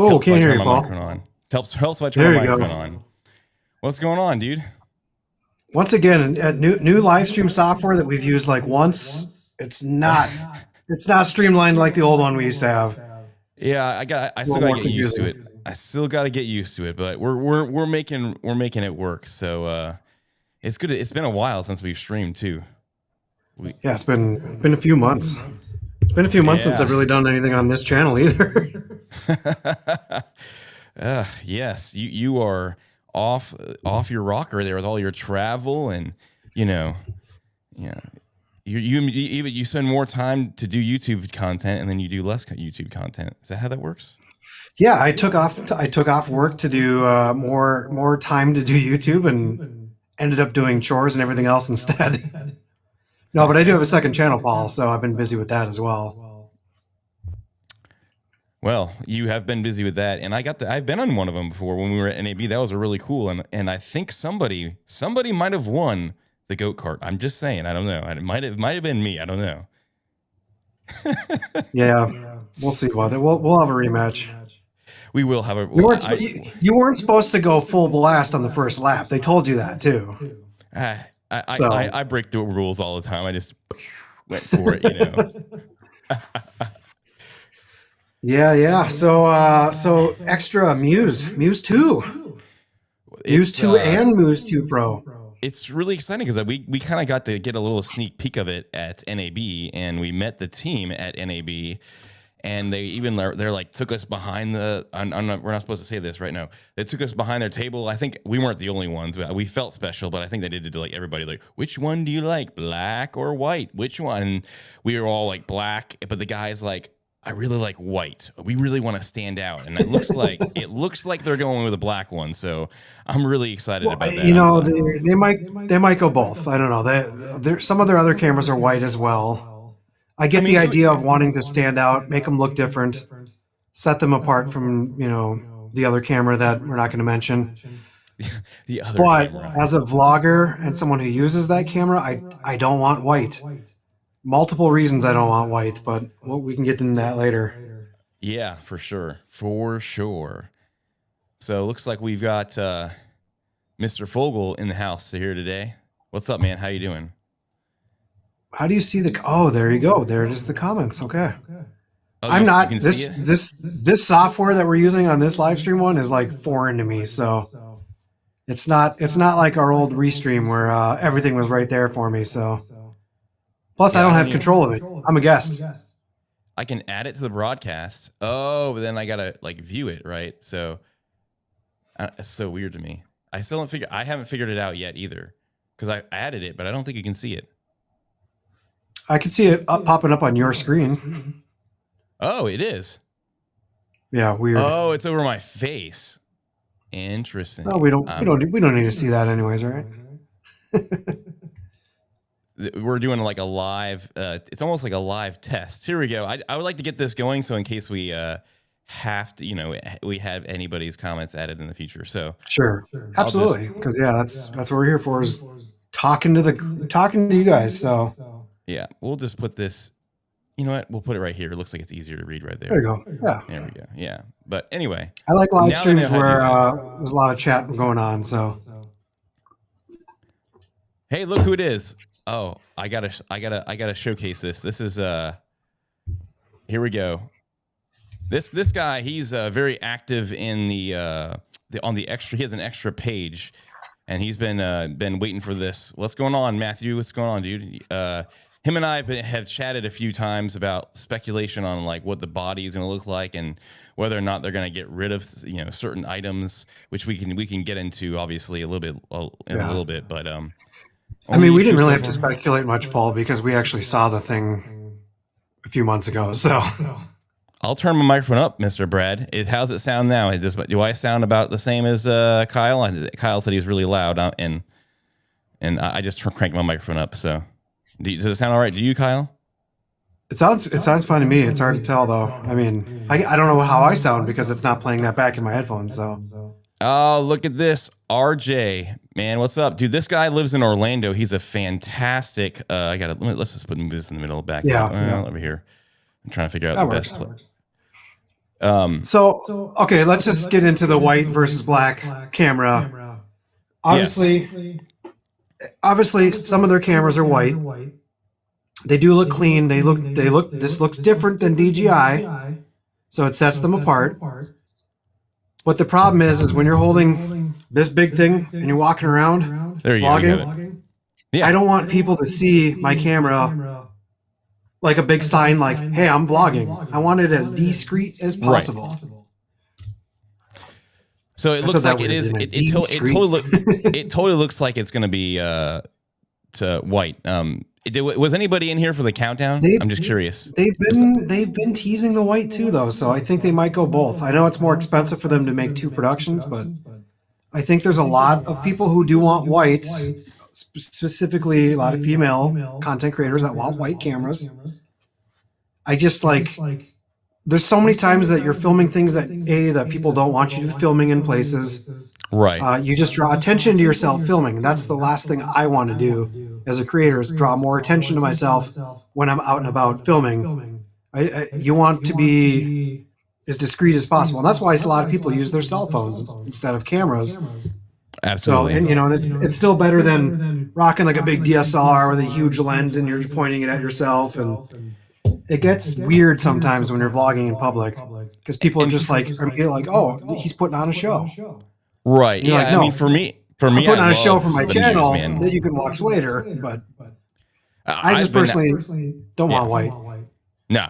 Whoa, Helps if I can't hear turn you, my Paul. microphone on. Helps if I turn There my you go. microphone on. What's going on, dude? Once again, new live stream software that we've used like once. It's not streamlined like the old one we used to have. Yeah, I still gotta get used to it. I still gotta get used to it, but we're making it work. So it's good. It's been a while since we've streamed too. Yeah, it's been a few months. It's been a few months since I've really done anything on this channel either. Yes, you are off your rocker there with all your travel, and you spend more time to do YouTube content, and then you do less YouTube content. Is that how that works? Yeah, I took off work to do more time to do YouTube, and ended up doing chores and everything else instead. No, but I do have a second channel, Paul, so I've been busy with that as well. Well, you have been busy with that, and I've been on one of them before when we were at NAB. That was a really cool, and I think somebody might have won the goat cart. I'm just saying, I don't know. It might have been me. I don't know. Yeah, we'll see. We'll have a rematch. We will have a. You weren't supposed to go full blast on the first lap. They told you that too. I break the rules all the time. I just went for it, Yeah. So Xtra Muse 2. Muse 2 and Muse 2 Pro. It's really exciting because we kind of got to get a little sneak peek of it at NAB, and we met the team at NAB, and they're like took us behind the. We're not supposed to say this right now. They took us behind their table. I think we weren't the only ones, but we felt special. But I think they did it to like everybody. Like, which one do you like, black or white? Which one? And we were all like black, but the guy's like, I really like white. We really want to stand out, and it looks like they're going with a black one. So I'm really excited about that. They might go both. I don't know. Some of their other cameras are white as well. I get the idea of wanting to stand out, make them look different, set them apart from the other camera that we're not going to mention. But as a vlogger and someone who uses that camera, I don't want white. Multiple reasons I don't want white, but we can get into that later. Yeah, for sure. So it looks like we've got Mr. Fogel in the house here today. What's up, man? How you doing? How do you see the? Oh, there you go. There it is. The comments. Okay. I'm not this software that we're using on this live stream one is like foreign to me, so it's not like our old restream where everything was right there for me. So. Plus, I don't have control of it. I'm a guest. I can add it to the broadcast. Oh, but then I gotta like view it, right? So it's so weird to me. I haven't figured it out yet either, because I added it, but I don't think you can see it. I can see it popping up on your screen. Oh, it is. Yeah, weird. Oh, it's over my face. Interesting. No, we don't need to see that anyways, right? We're doing like a live. It's almost like a live test. Here we go. I would like to get this going, so in case we have to, we have anybody's comments added in the future. So sure, absolutely, because that's what we're here for, is talking to you guys. So yeah, we'll just put this. You know what? We'll put it right here. It looks like it's easier to read right there. There you go. Yeah. There we go. Yeah. But anyway, I like live streams where there's a lot of chat going on. So. Hey, look who it is. Oh, I gotta showcase this. This is here we go. This guy, he's very active in the on the extra. He has an extra page, and he's been waiting for this. What's going on, Matthew? What's going on, dude? Him and I have chatted a few times about speculation on like what the body is going to look like, and whether or not they're going to get rid of certain items, which we can get into obviously a little bit, but I mean, we didn't really have to speculate much, Paul, because we actually saw the thing a few months ago. So I'll turn my microphone up, Mr. Brad. How's it sound now? Do I sound about the same as Kyle? Kyle said he's really loud, and I just cranked my microphone up. So does it sound all right to you, Kyle? It sounds fine to me. It's hard to tell, though. I mean, I don't know how I sound because it's not playing that back in my headphones. So. Oh, look at this. RJ, man, what's up? Dude, this guy lives in Orlando. He's a fantastic, let's just put this in the middle back. Yeah. Over here. I'm trying to figure out the best. So okay, let's just get into the white versus black camera. Obviously, some of their cameras are white. They do look clean. They look. This looks different than DJI, so it sets them apart. But the problem is when you're holding this big thing and you're walking around there you vlogging, yeah. I don't want people to see my camera like a big sign like, hey, I'm vlogging. I want it as discreet as possible. Right. So it looks like it is. It totally looks like it's going to be to white. Was anybody in here for the countdown? I'm just curious. They've been teasing the white too, though, so I think they might go both. I know it's more expensive for them to make 2 productions, but I think there's a lot of people who do want white, specifically a lot of female content creators that want white cameras. I just like. There's so many times that you're filming things that people don't want you to be filming in places. Right. You just draw attention to yourself filming, and that's the last thing I want to do as a creator is draw more attention to myself when I'm out and about filming. You want to be as discreet as possible, and that's why a lot of people use their cell phones instead of cameras. Absolutely. So, and it's still better than rocking like a big DSLR with a huge lens and you're pointing it at yourself, and it gets weird sometimes when you're vlogging in public because people are just like, oh, he's putting on a show. Right. Yeah. Like, no, I mean, for me, I'm putting on a show for my channel that you can watch later. But I just personally don't want white. No.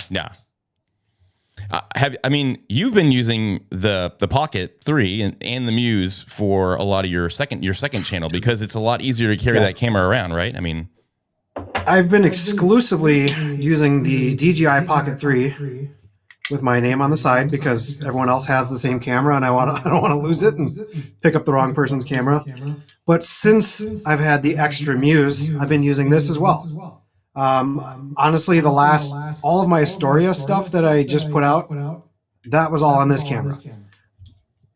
You've been using the Pocket 3 and the Muse for a lot of your second channel because it's a lot easier to carry that camera around, right? I mean, I've been exclusively using the DJI Pocket 3 with my name on the side because everyone else has the same camera and I don't want to lose it and pick up the wrong person's camera. But since I've had the Xtra Muse, I've been using this as well. Honestly, all of my Astoria stuff that I just put out, that was all on this camera.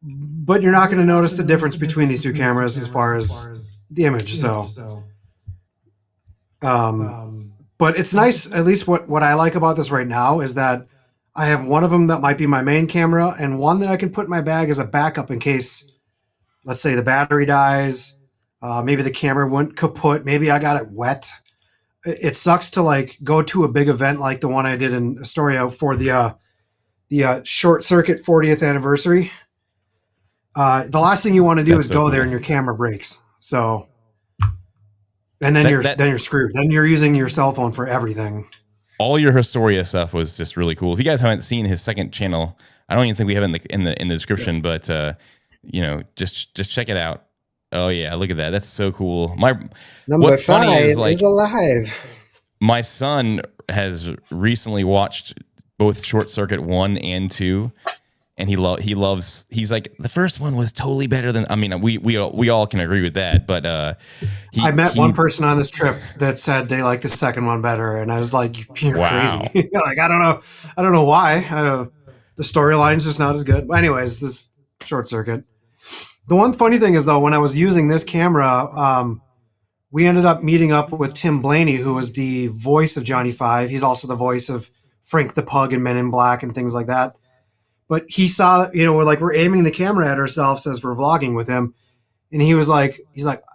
But you're not going to notice the difference between these 2 cameras as far as the image. So. But it's nice, at least what I like about this right now is that I have one of them that might be my main camera and one that I can put in my bag as a backup in case, let's say the battery dies, maybe the camera went kaput, maybe I got it wet. It sucks to like go to a big event like the one I did in Astoria for the short circuit 40th anniversary. The last thing you want to do is go there and your camera breaks. So... And then you're screwed. Then you're using your cell phone for everything. All your Astoria stuff was just really cool. If you guys haven't seen his second channel, I don't even think we have it in the description, but just check it out. Oh yeah, look at that. That's so cool. What's funny is alive. My son has recently watched both Short Circuit 1 and 2. And he's like, the first one was totally better than, I mean, we all can agree with that, but I met one person on this trip that said they liked the second one better, and I was like, you're crazy. Like, I don't know why. The storyline's just not as good. But anyways, this Short Circuit. The one funny thing is though, when I was using this camera, we ended up meeting up with Tim Blaney, who was the voice of Johnny Five. He's also the voice of Frank the Pug and Men in Black and things like that. But he saw, we're aiming the camera at ourselves as we're vlogging with him. And he's like,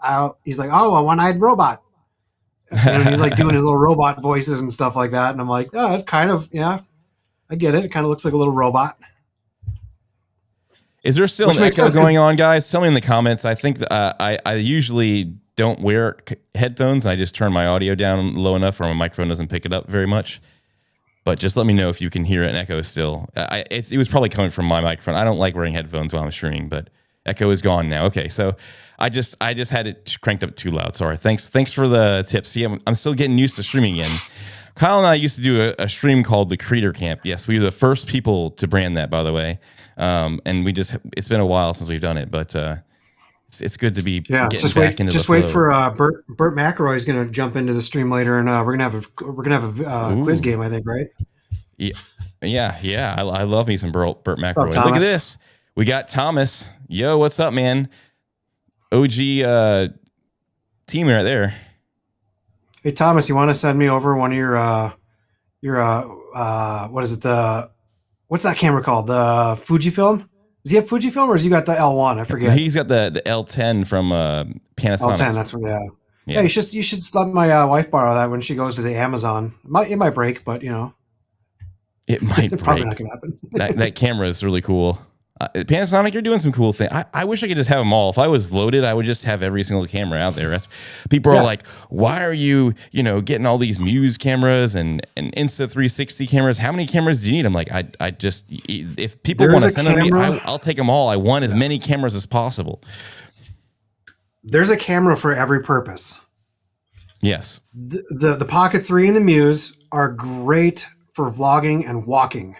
oh, a one-eyed robot. And he's like doing his little robot voices and stuff like that. And I'm like, oh, that's kind of, yeah, I get it. It kind of looks like a little robot. Is there still an echo going on, guys? Tell me in the comments. I think I usually don't wear headphones. And I just turn my audio down low enough where my microphone doesn't pick it up very much. But just let me know if you can hear an echo still. It was probably coming from my microphone. I don't like wearing headphones while I'm streaming, but echo is gone now. Okay, so I just had it cranked up too loud. Sorry. Thanks for the tips. See, I'm still getting used to streaming again. Kyle and I used to do a stream called the Creator Camp. Yes, we were the first people to brand that, by the way. And it's been a while since we've done it, but it's good to be getting back into the flow. Wait for Burt McElroy is going to jump into the stream later, and we're gonna have a quiz game, I think, right? Yeah. I love me some Burt McElroy. Look at this. We got Thomas. Yo, what's up, man? OG team right there. Hey Thomas, you want to send me over one of your what is it, the what's that camera called? The Fujifilm? Does he have Fujifilm or has he got the L1? I forget. He's got the L10 from Panasonic. L10, that's what, yeah. You should let my wife borrow that when she goes to the Amazon. It might break, but you know. It might break. Probably not gonna happen. that camera is really cool. Panasonic, you're doing some cool things. I wish I could just have them all. If I was loaded, I would just have every single camera out there. People are like, why are you, getting all these Muse cameras and Insta360 cameras? How many cameras do you need? I'm like, I just, if people want to send them to me, I'll take them all. I want as many cameras as possible. There's a camera for every purpose. Yes. The Pocket 3 and the Muse are great for vlogging and walking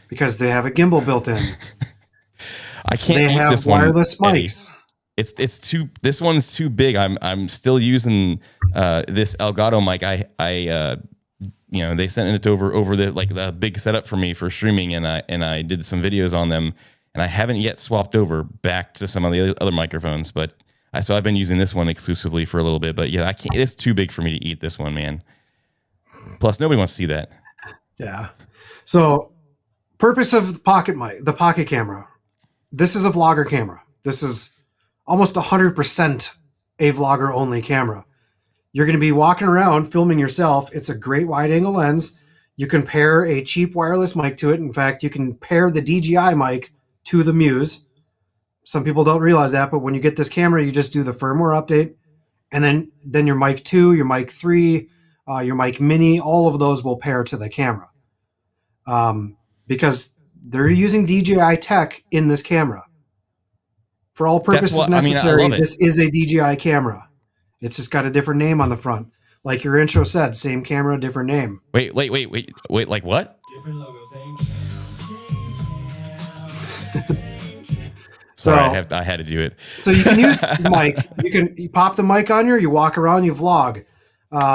because they have a gimbal built in. I can't. They have this wireless one, mics. It's too. This one's too big. I'm still using this Elgato mic. They sent it over the big setup for me for streaming, and I did some videos on them, and I haven't yet swapped over back to some of the other microphones. But so I've been using this one exclusively for a little bit. But yeah, I can't. It's too big for me to eat this one, man. Plus, nobody wants to see that. Yeah. So, purpose of the pocket camera. This is a vlogger camera. This is almost 100% a vlogger only camera. You're going to be walking around filming yourself. It's a great wide angle lens. You can pair a cheap wireless mic to it. In fact, you can pair the DJI mic to the Muse. Some people don't realize that, but when you get this camera, you just do the firmware update. And then your mic 2, your mic 3, your mic mini, all of those will pair to the camera. Because they're using DJI tech in this camera. For all purposes necessary, this is a DJI camera. It's just got a different name on the front. Like your intro said, same camera, different name. Wait, like what? Different logo, same Sorry, I had to do it. So you can use the mic. You pop the mic on you walk around, you vlog.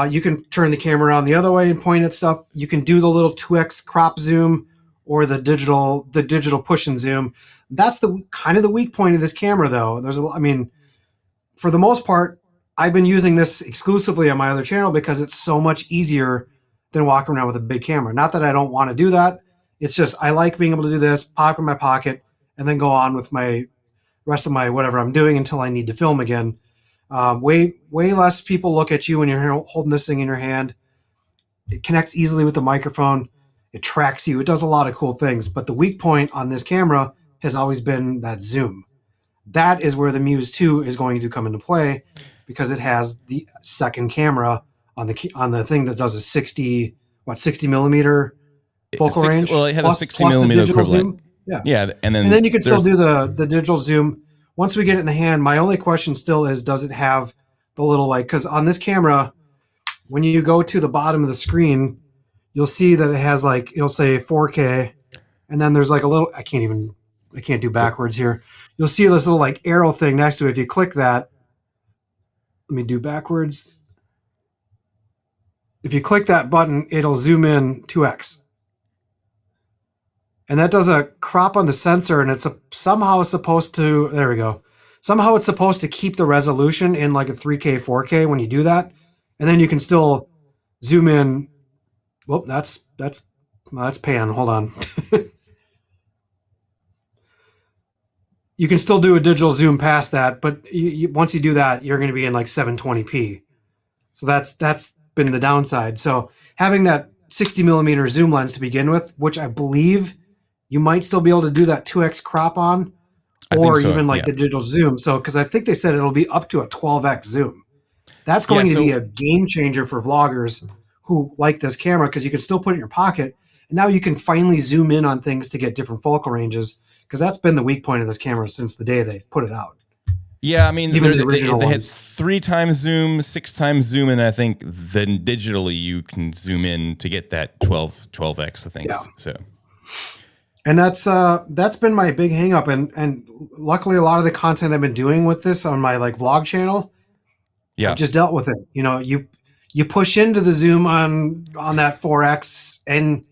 You can turn the camera around the other way and point at stuff. You can do the little 2x crop zoom or the digital push and zoom. That's the kind of the weak point of this camera, though. For the most part, I've been using this exclusively on my other channel because it's so much easier than walking around with a big camera. Not that I don't want to do that. It's just I like being able to do this, pop in my pocket, and then go on with my rest of my whatever I'm doing until I need to film again. Way less people look at you when you're holding this thing in your hand. It connects easily with the microphone. It tracks you. It does a lot of cool things. But the weak point on this camera has always been that zoom. That is where the Muse 2 is going to come into play because it has the second camera on the thing that does a 60 millimeter focal range. Well, it has a 60 millimeter equivalent. Zoom. Yeah, and then you can still do the digital zoom. Once we get it in the hand, my only question still is, does it have the little because on this camera, when you go to the bottom of the screen, you'll see that it has it'll say 4K, and then there's a little, I can't do backwards here. You'll see this little arrow thing next to it. If you click that, let me do backwards. If you click that button, it'll zoom in 2x. And that does a crop on the sensor, and it's somehow supposed to, there we go. Somehow it's supposed to keep the resolution in a 3K, 4K when you do that. And then you can still zoom in. Whoop, that's pan. Hold on. You can still do a digital zoom past that, but once you do that, you're going to be in 720p. So that's been the downside. So having that 60 millimeter zoom lens to begin with, which I believe you might still be able to do that 2x crop on, or even the digital zoom. So, because I think they said it'll be up to a 12x zoom. That's going to be a game changer for vloggers who like this camera because you can still put it in your pocket, and now you can finally zoom in on things to get different focal ranges. Because that's been the weak point of this camera since the day they put it out. Yeah, I mean, even they had 3 times zoom, 6 times zoom, and I think then digitally you can zoom in to get that 12x. I think. Yeah. So. And that's been my big hang up. And luckily a lot of the content I've been doing with this on my vlog channel, I've just dealt with it. You push into the zoom on that 4X, and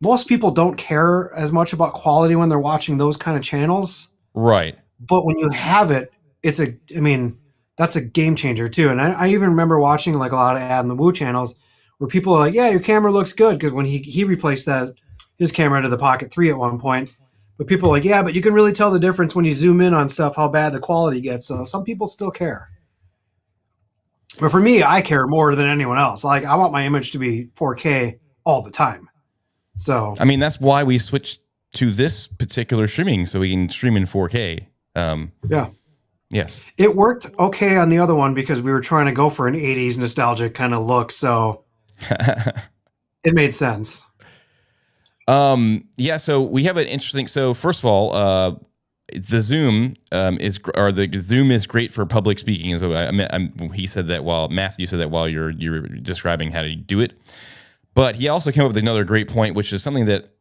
most people don't care as much about quality when they're watching those kind of channels. Right. But when you have it, that's a game changer too. And I even remember watching a lot of Ad in the Woo channels where people are like, yeah, your camera looks good. Because when he replaced that his camera to the Pocket 3 at one point. But people are like, yeah, but you can really tell the difference when you zoom in on stuff, how bad the quality gets. So some people still care. But for me, I care more than anyone else. Like, I want my image to be 4K all the time. So, I mean, that's why we switched to this particular streaming, so we can stream in 4K. Yeah. Yes. It worked okay on the other one because we were trying to go for an 80s nostalgic kind of look. So it made sense. Yeah, so we have an interesting. So first of all, the Zoom the Zoom is great for public speaking. So he said that Matthew said that while you're describing how to do it, but he also came up with another great point, which is something that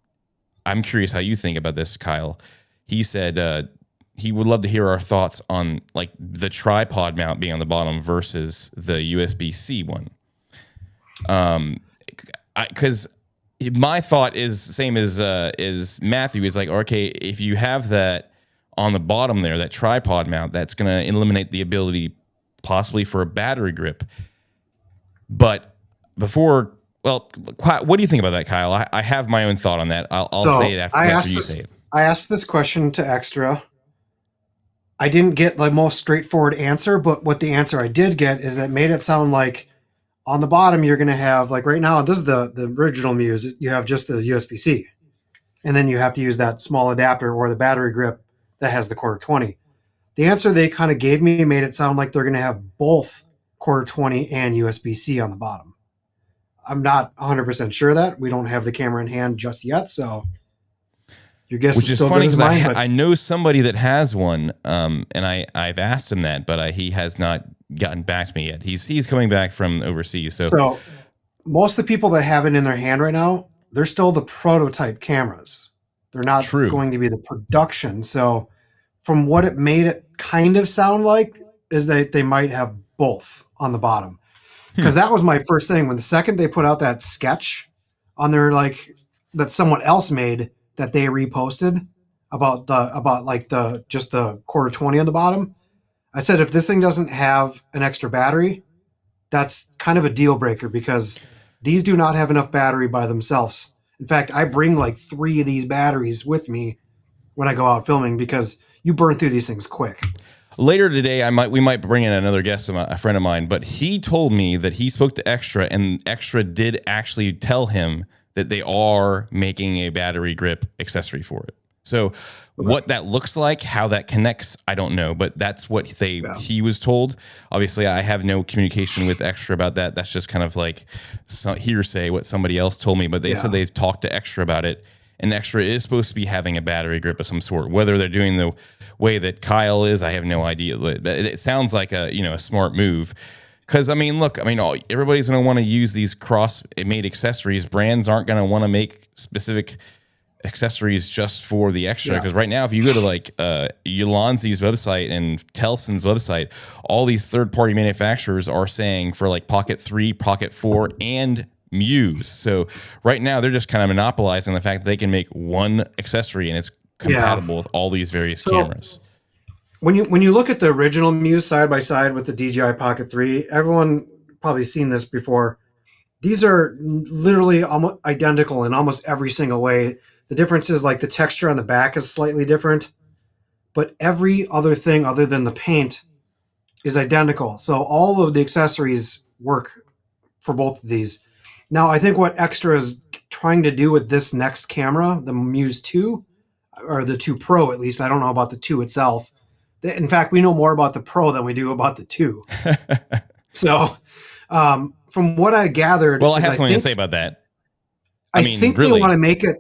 I'm curious how you think about this, Kyle. He said he would love to hear our thoughts on like the tripod mount being on the bottom versus the USB-C one. Because my thought is the same as Matthew. Is like, okay, if you have that on the bottom there, that tripod mount, that's going to eliminate the ability possibly for a battery grip. But what do you think about that, Kyle? I have my own thought on that. I'll say it after you say it. I asked this question to Xtra. I didn't get the most straightforward answer, but what the answer I did get is that made it sound like on the bottom you're going to have, like right now, this is the original Muse, you have just the USB-C. And then you have to use that small adapter or the battery grip that has the quarter 20. The answer they kind of gave me made it sound like they're going to have both quarter 20 and USB-C on the bottom. I'm not 100% sure that. We don't have the camera in hand just yet, so your guess Which is still funny good as mine. I know somebody that has one, and I've asked him that, but he has not gotten back to me yet. He's coming back from overseas, so most of the people that have it in their hand right now, they're still the prototype cameras. They're not going to be the production. So from what it made it kind of sound like is that they might have both on the bottom. Because that was my first thing. When the second they put out that sketch on their, like, that someone else made that they reposted about just the quarter 20 on the bottom, I said, if this thing doesn't have an extra battery, that's kind of a deal breaker because these do not have enough battery by themselves. In fact, I bring like 3 of these batteries with me when I go out filming because you burn through these things quick. Later today, we might bring in another guest, a friend of mine, but he told me that he spoke to Xtra, and Xtra did actually tell him that they are making a battery grip accessory for it. So what that looks like, how that connects, I don't know, but that's what he was told. Obviously, I have no communication with Xtra about that. That's just kind of like hearsay, what somebody else told me, but they said they've talked to Xtra about it. And Xtra is supposed to be having a battery grip of some sort. Whether they're doing the way that Kyle is, I have no idea. But it sounds like a smart move. Because everybody's going to want to use these cross-made accessories. Brands aren't going to want to make specific accessories just for the Xtra. Because right now, if you go to like Ulanzi's website and Telson's website, all these third-party manufacturers are saying for like Pocket 3, Pocket 4, and Muse. So right now they're just kind of monopolizing the fact that they can make one accessory and it's compatible with all these various cameras. When you look at the original Muse side by side with the DJI Pocket 3, everyone probably seen this before. These are literally almost identical in almost every single way. The difference is like the texture on the back is slightly different, but every other thing other than the paint is identical. So all of the accessories work for both of these. Now, I think what Xtra is trying to do with this next camera, the Muse 2, or the 2 Pro at least, I don't know about the 2 itself. In fact, we know more about the Pro than we do about the 2. So, from what I gathered... Well, I have something to say about that. I think really, they want to make it...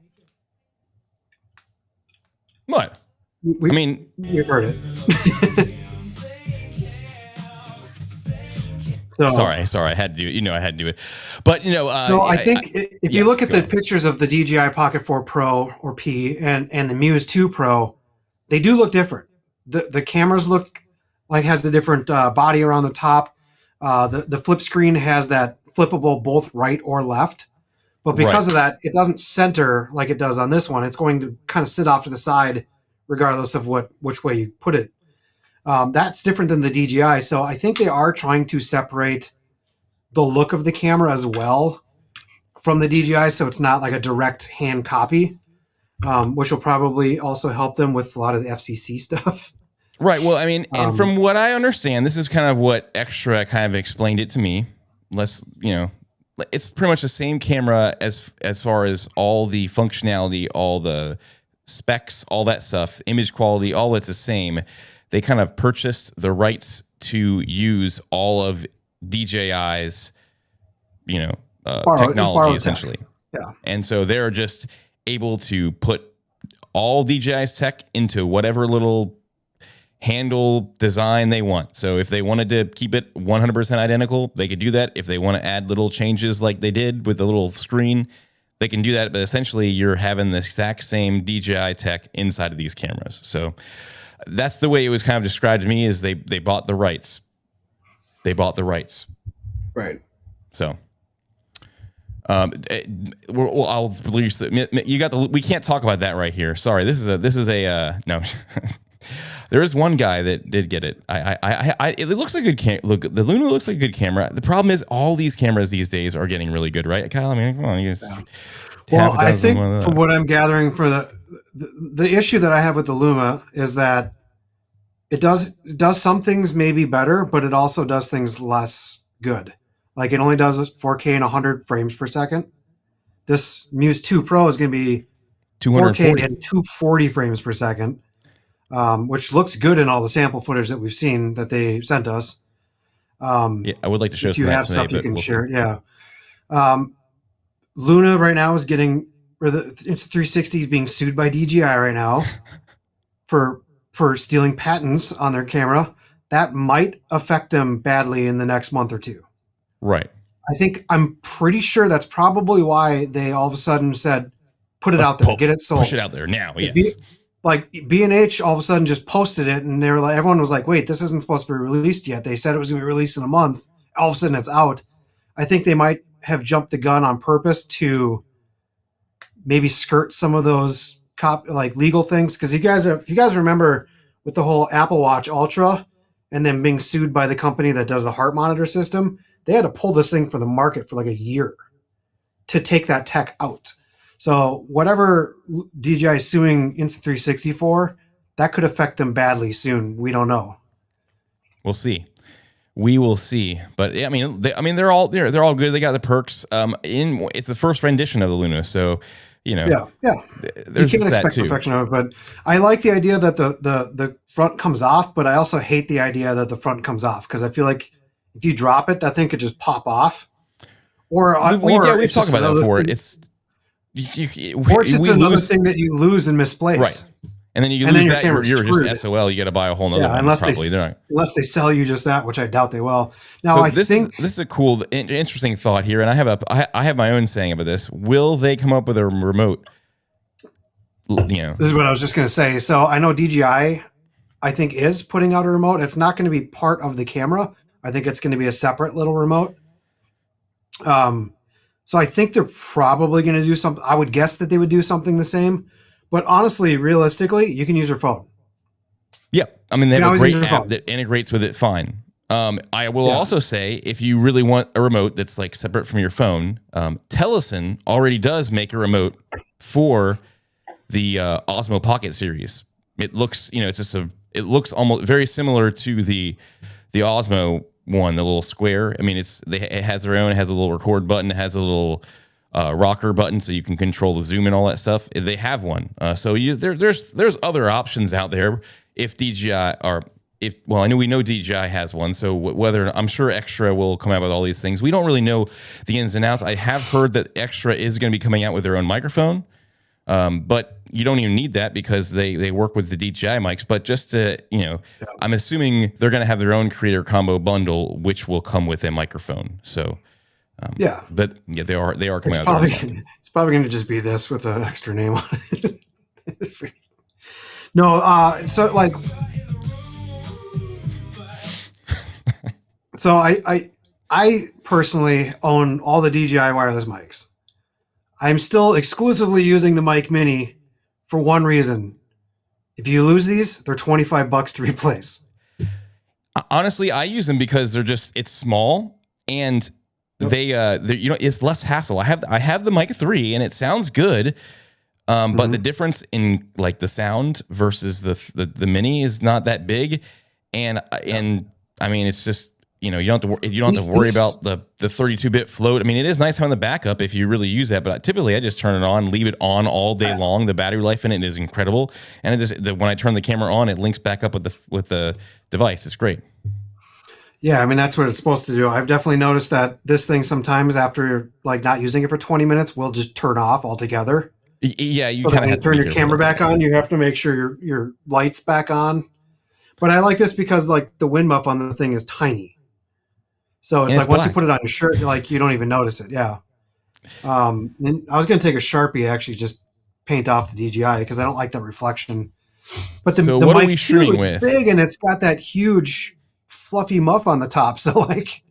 What? We've heard it. So, sorry, I had to do it. I had to do it. But so I think if you look at the pictures of the DJI Pocket 4 Pro or P and the Muse 2 Pro, they do look different. The cameras look like has a different body around the top. The flip screen has that flippable both right or left, but because of that, it doesn't center like it does on this one. It's going to kind of sit off to the side, regardless of which way you put it. That's different than the DJI. So I think they are trying to separate the look of the camera as well from the DJI, so it's not like a direct hand copy, which will probably also help them with a lot of the FCC stuff. Right. Well, I mean, and from what I understand, this is kind of what Xtra kind of explained it to me. It's pretty much the same camera as far as all the functionality, all the specs, all that stuff, image quality, all that's the same. They kind of purchased the rights to use all of DJI's, technology essentially. Yeah. And so they're just able to put all DJI's tech into whatever little handle design they want. So if they wanted to keep it 100% identical, they could do that. If they want to add little changes like they did with the little screen, they can do that. But essentially, you're having the exact same DJI tech inside of these cameras. So that's the way it was kind of described to me, is they bought the rights. They bought the rights. Right. So I'll release you got the. We can't talk about that right here. Sorry. This is a no. There is one guy that did get it. It looks like a good look. The Luna looks like a good camera. The problem is all these cameras these days are getting really good, right, Kyle? I mean, come on. Well, I think from what I'm gathering, for the issue that I have with the Luma is that it does some things maybe better, but it also does things less good. Like it only does 4K and 100 frames per second. This Muse 2 Pro is going to be 4K and 240 frames per second. Which looks good in all the sample footage that we've seen that they sent us. I would like to show if some you have stuff you can share. Yeah. Luna right now is getting, or the Insta360 is being sued by DJI right now for stealing patents on their camera. That might affect them badly in the next month or two. Right. I'm pretty sure that's probably why they all of a sudden said, put it out there, get it sold. Push it out there now. Yes. Like B&H all of a sudden just posted it, and they were like, everyone was like, wait, this isn't supposed to be released yet. They said it was going to be released in a month. All of a sudden it's out. I think they might have jumped the gun on purpose to maybe skirt some of those legal things. Because you guys remember with the whole Apple Watch Ultra and then being sued by the company that does the heart monitor system, they had to pull this thing for the market for like a year to take that tech out. So whatever DJI is suing Insta360 for, that could affect them badly soon. We don't know. We'll see. We will see. But I mean, they're all good. They got the perks. It's the first rendition of the Luna, so Yeah. There's you can't expect perfection of it, but I like the idea that the front comes off, but I also hate the idea that the front comes off, because I feel like if you drop it, that thing could just pop off. We've talked about that before. Or it's just another thing that you lose and misplace. Right. And then you lose that, you're just SOL. You got to buy a whole nother one. Unless they sell you just that, which I doubt they will. Now, this is a cool, interesting thought here, and I have my own saying about this. Will they come up with a remote? This is what I was just going to say. So I know DJI, I think, is putting out a remote. It's not going to be part of the camera. I think it's going to be a separate little remote. So I think they're probably going to do something. I would guess that they would do something the same. But honestly, realistically, you can use your phone. Yeah. I mean, they have a great app that integrates with it fine. I will also say, if you really want a remote that's like separate from your phone, Teleson already does make a remote for the Osmo Pocket series. It looks, it looks almost very similar to the Osmo one, the little square. I mean, it has their own. It has a little record button. It has a little rocker button, so you can control the zoom and all that stuff. They have one. There's other options out there. If DJI I know we know DJI has one. So whether, I'm sure Xtra will come out with all these things. We don't really know the ins and outs. I have heard that Xtra is going to be coming out with their own microphone. But you don't even need that because they work with the DJI mics. But just to, I'm assuming they're going to have their own creator combo bundle, which will come with a microphone. So, but they are coming out. It's probably going to just be this with an extra name on it. No, so like, so I personally own all the DJI wireless mics. I'm still exclusively using the Mic Mini for one reason. If you lose these, they're $25 to replace. Honestly, I use them because it's small, and it's less hassle. I have the mic 3 and it sounds good. But the difference in like the sound versus the mini is not that big. And I mean, it's just, you don't have to worry about the 32-bit float. I mean, it is nice having the backup if you really use that, but typically I just turn it on, leave it on all day long. The battery life in it is incredible. And when I turn the camera on, it links back up with the device. It's great. Yeah, I mean, that's what it's supposed to do. I've definitely noticed that this thing sometimes after like not using it for 20 minutes will just turn off altogether. Yeah, you so kind of have to turn your camera back on. You have to make sure your light's back on. But I like this because like the wind muff on the thing is tiny. So it's like once you put it on your shirt, like you don't even notice it. Yeah. And I was going to take a Sharpie actually just paint off the DJI because I don't like that reflection. But the what mic are we shooting with? Big and it's got that huge fluffy muff on the top. So like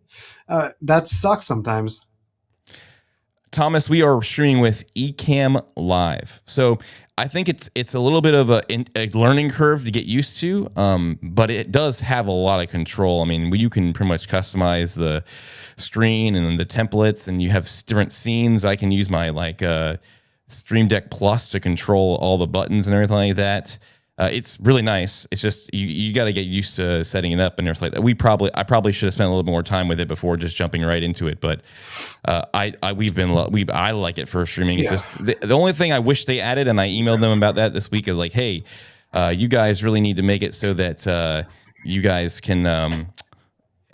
that sucks sometimes. Thomas, we are streaming with Ecamm Live. So I think it's a little bit of a learning curve to get used to, but it does have a lot of control. I mean, you can pretty much customize the screen and the templates, and you have different scenes. I can use my Stream Deck Plus to control all the buttons and everything like that. It's really nice. It's just you got to get used to setting it up and everything like that. I probably should have spent a little more time with it before just jumping right into it. But I like it for streaming. It's just the only thing I wish they added, and I emailed them about that this week. Is like, hey, you guys really need to make it so that you guys can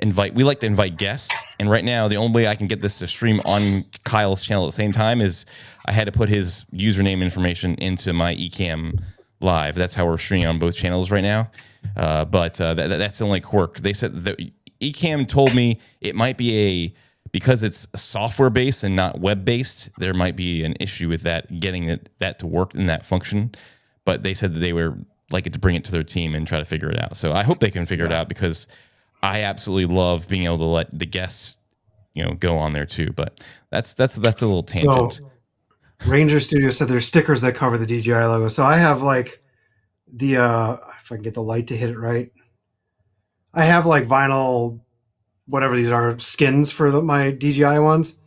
invite. We like to invite guests, and right now the only way I can get this to stream on Kyle's channel at the same time is I had to put his username information into my Ecamm Live. That's how we're streaming on both channels right now. But that's the only quirk. They said that Ecamm told me it might be because it's software based and not web based. There might be an issue with that getting that to work in that function. But they said that they were like to bring it to their team and try to figure it out. So I hope they can figure it out because I absolutely love being able to let the guests go on there too. But that's a little tangent. So, Ranger Studio said there's stickers that cover the DJI logo. So I have like the if I can get the light to hit it right, I have like vinyl, whatever these are, skins for my DJI ones.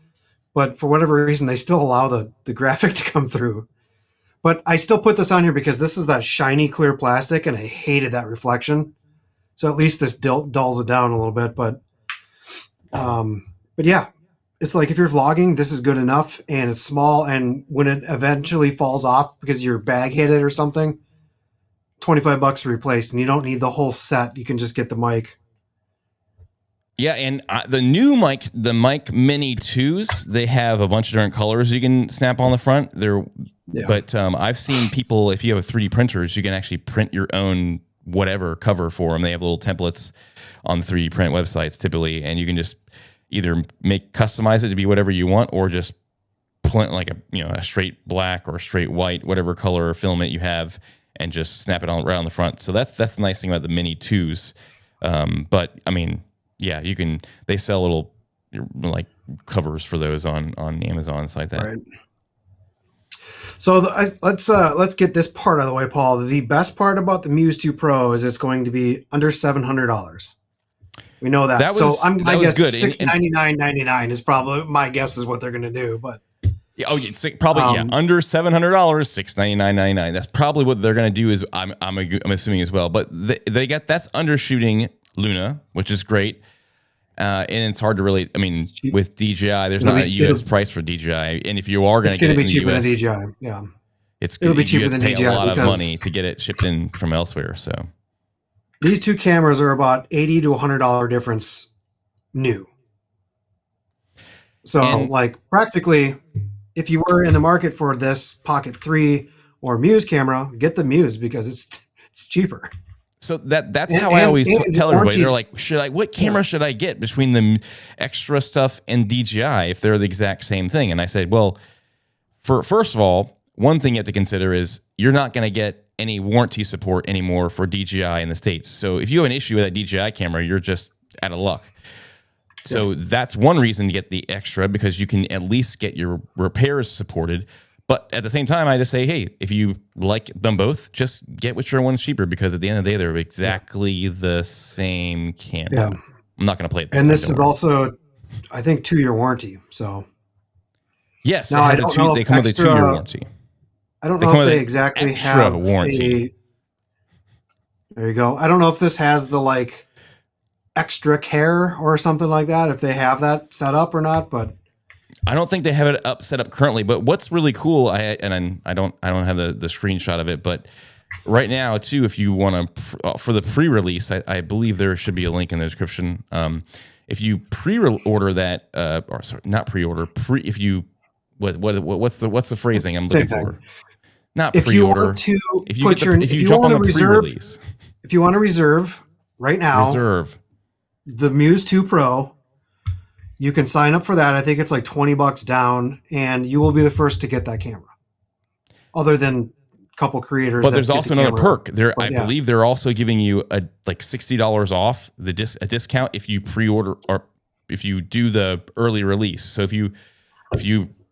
But for whatever reason, they still allow the graphic to come through. But I still put this on here because this is that shiny clear plastic, and I hated that reflection. So at least this dulls it down a little bit. But yeah. It's like if you're vlogging, this is good enough, and it's small, and when it eventually falls off because your bag hit it or something, $25 to replace, and you don't need the whole set. You can just get the mic. Yeah, and the new mic, the mic Mini 2s, they have a bunch of different colors you can snap on the front. But I've seen people, if you have 3D printers, you can actually print your own whatever cover for them. They have little templates on the 3D print websites typically, and you can just either customize it to be whatever you want, or just print like a straight black or straight white, whatever color filament you have, and just snap it on right on the front. So that's the nice thing about the Mini 2s. But I mean, yeah, you can. They sell little like covers for those on Amazon and stuff like that. Right. So let's get this part out of the way, Paul. The best part about the Muse 2 Pro is it's going to be under $700. We know that. I guess $699.99 is probably my guess is what they're going to do. But it's probably under $700, $699.99. That's probably what they're going to do. Is I'm assuming as well. But they get that's undershooting Luna, which is great. And it's hard to really. I mean, with DJI, there's not a US price for DJI, and if you are going to get it in the US, than DJI. Yeah, it'll be cheaper than DJI. Pay a lot of money to get it shipped in from elsewhere. So. These two cameras are about $80 to $100 difference new. So like practically, if you were in the market for this Pocket 3 or Muse camera, get the Muse because it's cheaper. So that's how I always tell everybody. They're like, what camera should I get between the extra stuff and DJI if they're the exact same thing? And I said, well, first of all, one thing you have to consider is you're not going to get any warranty support anymore for DJI in the States. So if you have an issue with that DJI camera, you're just out of luck. So that's one reason to get the extra, because you can at least get your repairs supported. But at the same time, I just say, hey, if you like them both, just get whichever one's cheaper, because at the end of the day, they're exactly the same camera. Yeah. I'm not going to play it. And this is also I think 2-year warranty. So Yes, now it has they come with a 2-year warranty. I don't know if they exactly extra have warranty. There you go. I don't know if this has the like extra care or something like that, if they have that set up or not, but I don't think they have it set up currently. But what's really cool, I don't have the screenshot of it, but right now too, if you want to for the pre-release, I believe there should be a link in the description. If you pre-order that, or sorry, not pre-order, if you what's the phrasing I'm looking for? Not if pre-order. If you jump on the pre-release, if you want to reserve right now, the Muse 2 Pro, you can sign up for that. I think it's like $20 down, and you will be the first to get that camera. Other than a couple creators, but there's also another perk. I believe they're also giving you a like $60 off a discount if you pre-order or if you do the early release. So if you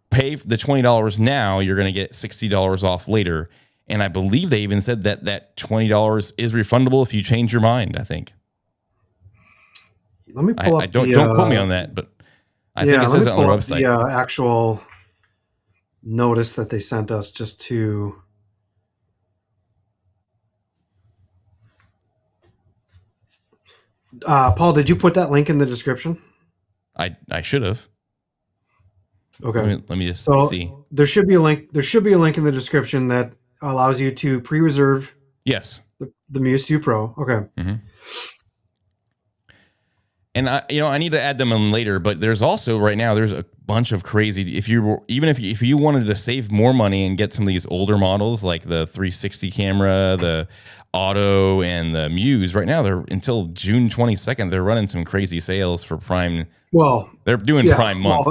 pay the $20 now, you're going to get $60 off later. And I believe they even said that $20 is refundable if you change your mind, I think. Let me pull up don't quote me on that, but I think it says it on their website. The actual notice that they sent us just to... Paul, did you put that link in the description? I should have. Okay. Let me just see. There should be a link. There should be a link in the description that allows you to pre-reserve. Yes. The Muse 2 Pro. Okay. Mm-hmm. And I need to add them in later, but there's also right now there's a bunch of crazy. If you wanted to save more money and get some of these older models like the 360 camera, the Auto, and the Muse, right now they're until June 22nd. They're running some crazy sales for Prime. Well, they're doing Prime month,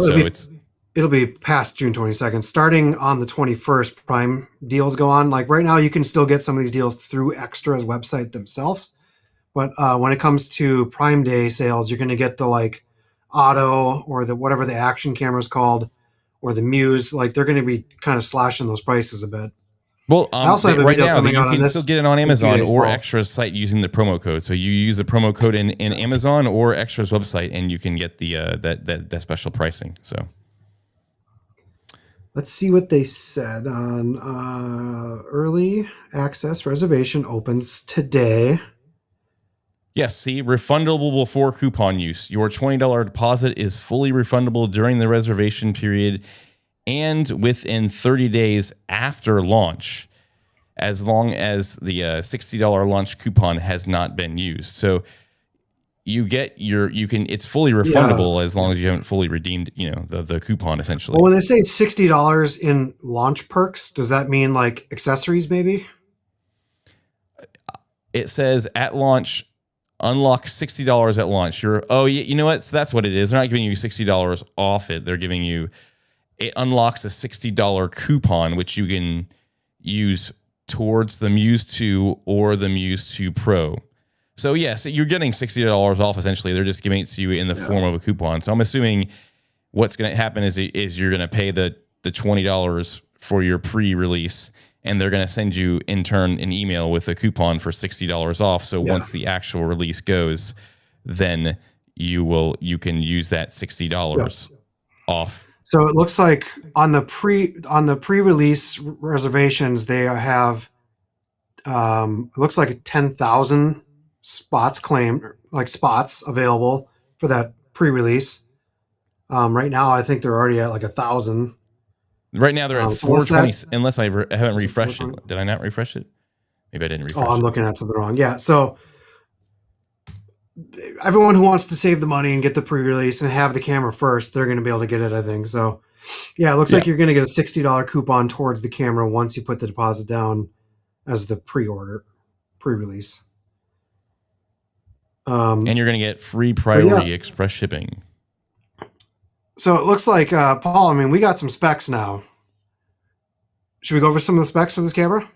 it'll be past June 22nd. Starting on the 21st, Prime deals go on. Like right now, you can still get some of these deals through Xtra's website themselves. But when it comes to Prime Day sales, you're going to get the like Auto or the whatever the action camera is called, or the Muse. Like they're going to be kind of slashing those prices a bit. Well, I also have right now you can still get it on Amazon or Xtra's site using the promo code. So you use the promo code in Amazon or Xtra's website, and you can get the that special pricing. So let's see what they said on Early Access Reservation opens today. Yes, see, refundable before coupon use. Your $20 deposit is fully refundable during the reservation period and within 30 days after launch, as long as the $60 launch coupon has not been used. So it's fully refundable as long as you haven't fully redeemed, the coupon essentially. Well, when they say $60 in launch perks, does that mean like accessories maybe? It says at launch, unlock $60 at launch. You know what? So that's what it is. They're not giving you $60 off it. They're giving you, it unlocks a $60 coupon, which you can use towards the Muse 2 or the Muse 2 Pro. So yes, you're getting $60 off essentially. They're just giving it to you in the form of a coupon. So I'm assuming what's going to happen is you're going to pay the $20 for your pre-release, and they're going to send you in turn an email with a coupon for $60 off. So once the actual release goes, then you can use that $60 off. So it looks like on the pre-release reservations, they have it looks like 10,000 spots claimed, like spots available for that pre-release. Right now, I think they're already at like 1,000. Right now they're at 420, unless I haven't refreshed it. Did I not refresh it? Maybe I didn't refresh it. Oh, I'm looking at something wrong. Yeah, so everyone who wants to save the money and get the pre-release and have the camera first, they're going to be able to get it, I think. So, yeah, it looks like you're going to get a $60 coupon towards the camera once you put the deposit down as the pre-release. And you're going to get free priority express shipping. So it looks like, Paul, I mean, we got some specs now. Should we go over some of the specs for this camera?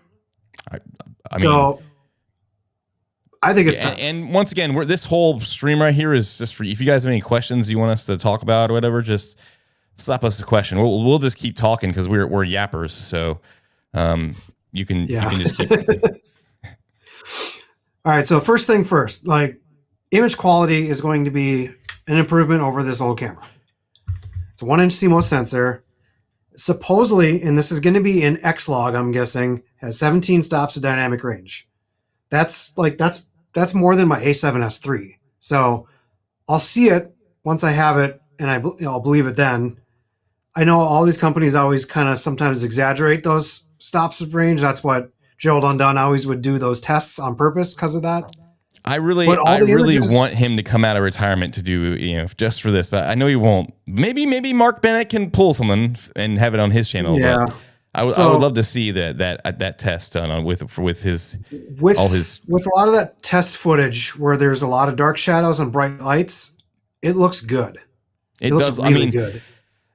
I think it's time. And once again, this whole stream right here is just for if you guys have any questions you want us to talk about or whatever, just slap us a question. We'll just keep talking because we're yappers. So you can just keep. All right. So first thing first, like image quality is going to be an improvement over this old camera. It's a 1-inch CMOS sensor. Supposedly, and this is going to be in X-Log, I'm guessing, has 17 stops of dynamic range. That's more than my A7S III. So I'll see it once I have it, and I'll believe it then. I know all these companies always kind of sometimes exaggerate those stops of range. That's what Gerald Undone always would do those tests on purpose because of that. I really want him to come out of retirement to do, just for this, but I know he won't. Maybe Mark Bennett can pull something and have it on his channel. Yeah. But I would love to see that test done with a lot of that test footage where there's a lot of dark shadows and bright lights. It looks good. It looks really good.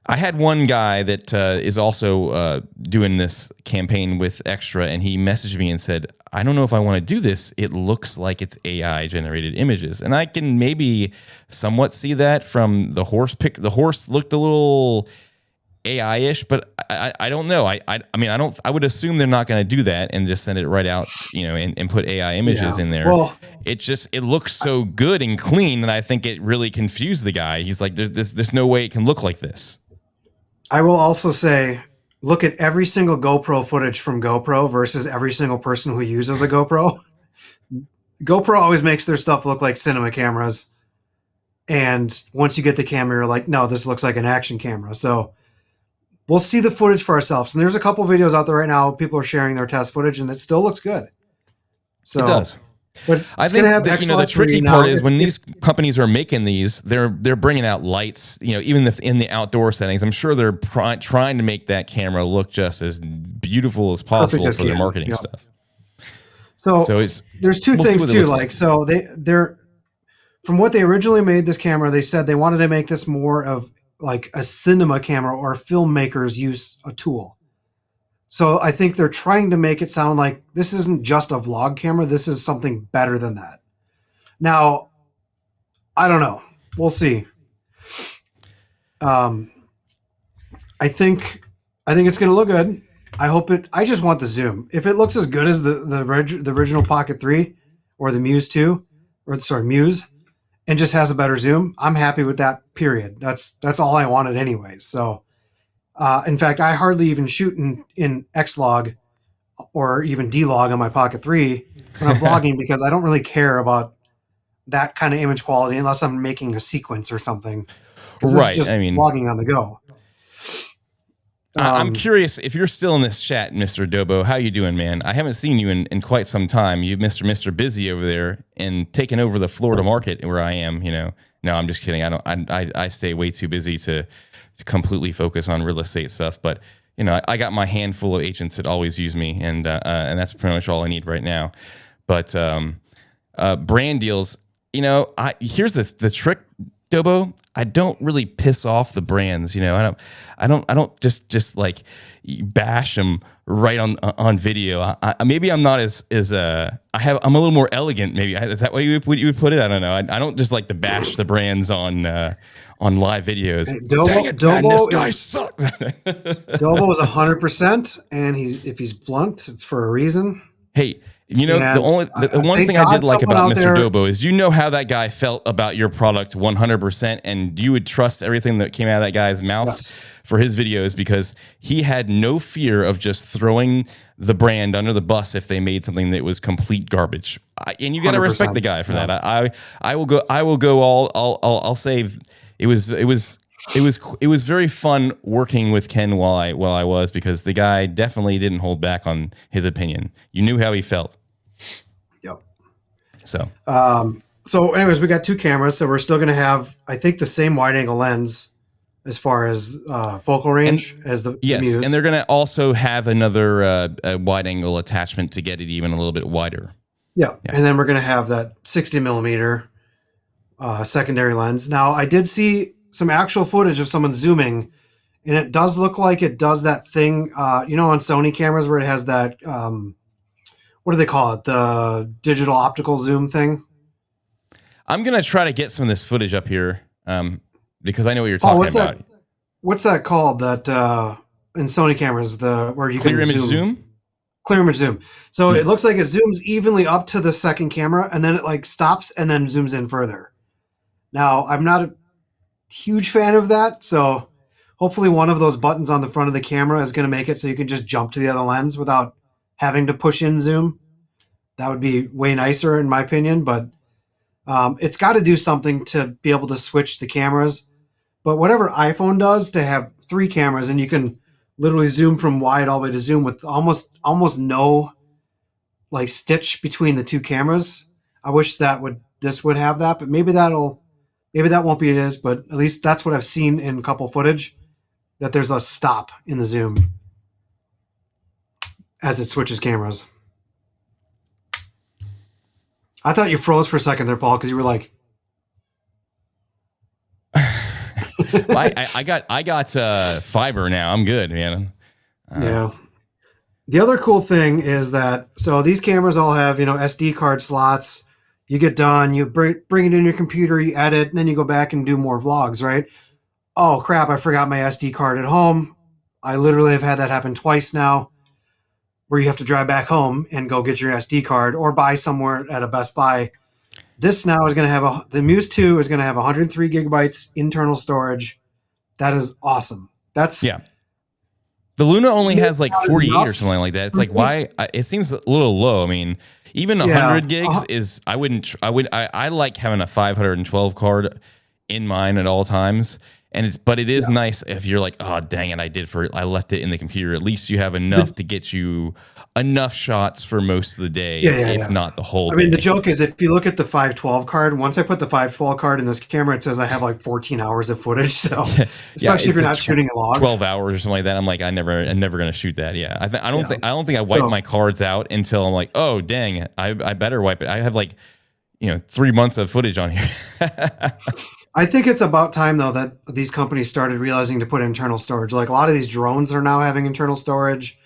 I had one guy that is also doing this campaign with Xtra, and he messaged me and said, I don't know if I want to do this. It looks like it's AI generated images. And I can maybe somewhat see that from the horse pic. The horse looked a little AI-ish, but I don't know. I would assume they're not going to do that and just send it right out, and put AI images in there. Well, it looks so good and clean that I think it really confused the guy. He's like, there's no way it can look like this. I will also say, look at every single GoPro footage from GoPro versus every single person who uses a GoPro. GoPro always makes their stuff look like cinema cameras. And once you get the camera, you're like, no, this looks like an action camera. So we'll see the footage for ourselves. And there's a couple videos out there right now. People are sharing their test footage, and it still looks good. So it does. But I think the tricky part is when these companies are making these, they're bringing out lights. Even if in the outdoor settings, I'm sure they're trying to make that camera look just as beautiful as possible for their marketing stuff. So there's two things too. So they're from what they originally made this camera, they said they wanted to make this more of like a cinema camera or filmmakers use a tool. So I think they're trying to make it sound like this isn't just a vlog camera. This is something better than that. Now, I don't know. We'll see. I think it's going to look good. I just want the zoom. If it looks as good as the original Pocket 3 or the Muse 2, Muse, and just has a better zoom, I'm happy with that, period. That's all I wanted anyways. So, in fact, I hardly even shoot in X-Log or even D-Log on my Pocket 3 when I'm vlogging because I don't really care about that kind of image quality unless I'm making a sequence or something. Right. Just vlogging on the go. I'm curious if you're still in this chat, Mr. Dobo. How you doing, man? I haven't seen you in quite some time. You've Mr. Busy over there and taking over the Florida market where I am. No, I'm just kidding. I stay way too busy to completely focus on real estate stuff. But I got my handful of agents that always use me, and that's pretty much all I need right now. But brand deals. Here's the trick, Dobo. I don't really piss off the brands. I don't just like bash them right on video. Maybe I'm not as I'm a little more elegant. Maybe is that way you would put it? I don't know. I don't just like to bash the brands on live videos. Dang it, man, this guy sucks. Dobo is 100%, and if he's blunt, it's for a reason. Hey. The one thing I did like about Mr. Dobo is how that guy felt about your product 100%, and you would trust everything that came out of that guy's mouth for his videos because he had no fear of just throwing the brand under the bus if they made something that was complete garbage. And you got to respect the guy for that. I will go I'll say it was very fun working with Ken while I was, because the guy definitely didn't hold back on his opinion. You knew how he felt. Yep. So anyways, we got two cameras, so we're still going to have, I think, the same wide angle lens as far as focal range as the Muse. And they're going to also have another wide angle attachment to get it even a little bit wider. Yeah. And then we're going to have that 60 millimeter secondary lens. Now, I did see some actual footage of someone zooming, and it does look like it does that thing, on Sony cameras where it has that, what do they call it? The digital optical zoom thing. I'm going to try to get some of this footage up here because I know what you're talking about. What's that called? That in Sony cameras, where you clear can image zoom? Clear image zoom. So it looks like it zooms evenly up to the second camera, and then it stops and then zooms in further. Now, I'm not a huge fan of that, so hopefully one of those buttons on the front of the camera is going to make it so you can just jump to the other lens without having to push in zoom. That would be way nicer in my opinion, but it's got to do something to be able to switch the cameras. But whatever iPhone does to have 3 cameras and you can literally zoom from wide all the way to zoom with almost no like stitch between the 2 cameras. I wish this would have that, but maybe that won't be it is, but at least that's what I've seen in a couple footage, that there's a stop in the zoom as it switches cameras. I thought you froze for a second there, Paul, because you were like, well, I got fiber now. I'm good, man. Yeah. The other cool thing is that, so these cameras all have, SD card slots. You get done, you bring it in your computer, you edit, and then you go back and do more vlogs, right? Oh crap, I forgot my SD card at home. I literally have had that happen twice now, where you have to drive back home and go get your SD card or buy somewhere at a Best Buy. This now is going to have the Muse 2 is going to have 103 gigabytes internal storage. That is awesome. Yeah. The Luna only has like 48 or something like that. It's like, why? It seems a little low. I mean, even 100 gigs is, I like having a 512 card in mine at all times. But it is nice if you're like, oh, dang it, I left it in the computer. At least you have enough to get you enough shots for most of the day, if not the whole day. I mean, the joke is if you look at the 512 card, once I put the 512 card in this camera, it says I have like 14 hours of footage. So especially if you're not shooting a log. 12 hours or something like that. I'm like, I'm never going to shoot that. Yeah. I don't think I wipe my cards out until I'm like, oh, dang, I better wipe it. I have like, 3 months of footage on here. I think it's about time, though, that these companies started realizing to put internal storage. Like a lot of these drones are now having internal storage.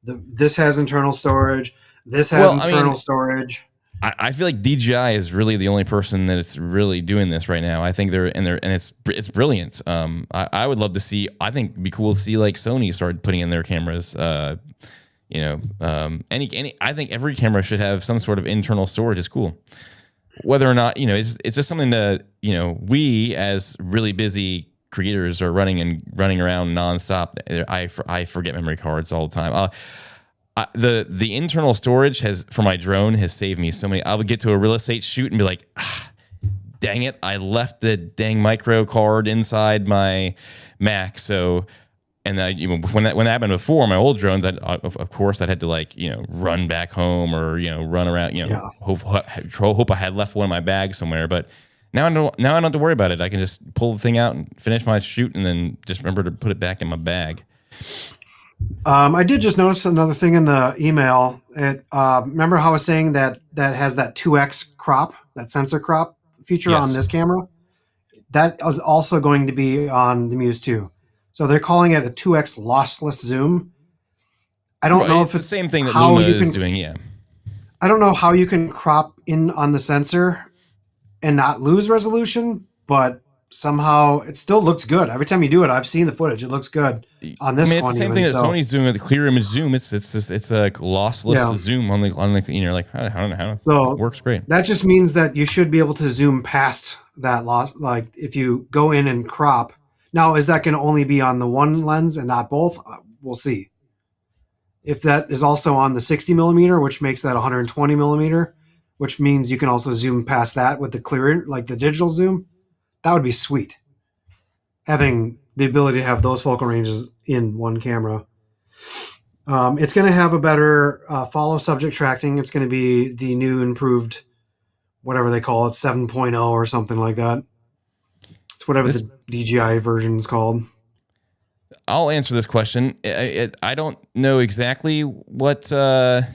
This has internal storage. This has internal storage. I feel like DJI is really the only person that's really doing this right now. I think it's brilliant. I would love to see. I think it'd be cool to see like Sony start putting in their cameras. I think every camera should have some sort of internal storage. Is cool. Whether or not, it's just something that, we as really busy creators are running around nonstop. I forget memory cards all the time. The internal storage for my drone has saved me so many. I would get to a real estate shoot and be like, dang it, I left the dang micro card inside my Mac. So, and when that happened before, my old drones, of course, I'd had to run back home or run around, hope I had left one in my bag somewhere. But now I don't have to worry about it. I can just pull the thing out and finish my shoot, and then just remember to put it back in my bag. I did just notice another thing in the email. Remember how I was saying that has that 2x crop, that sensor crop feature on this camera? That is also going to be on the Muse 2. So they're calling it a 2x lossless zoom. I don't know if it's the same thing that Luna is doing. Yeah. I don't know how you can crop in on the sensor and not lose resolution, but somehow it still looks good. Every time you do it, I've seen the footage. It looks good on this one. It's the same thing that Sony's doing with the clear image zoom. It's a lossless zoom on the like I don't know how. So it works great. That just means that you should be able to zoom past that loss. Like if you go in and crop. Now, is that going to only be on the one lens and not both? We'll see. If that is also on the 60 millimeter, which makes that 120 millimeter, which means you can also zoom past that with the clear, like the digital zoom, that would be sweet. Having the ability to have those focal ranges in one camera. It's going to have a better follow subject tracking. It's going to be the new improved, whatever they call it, 7.0 or something like that. It's whatever the DJI version is called. I'll answer this question. I don't know exactly what, to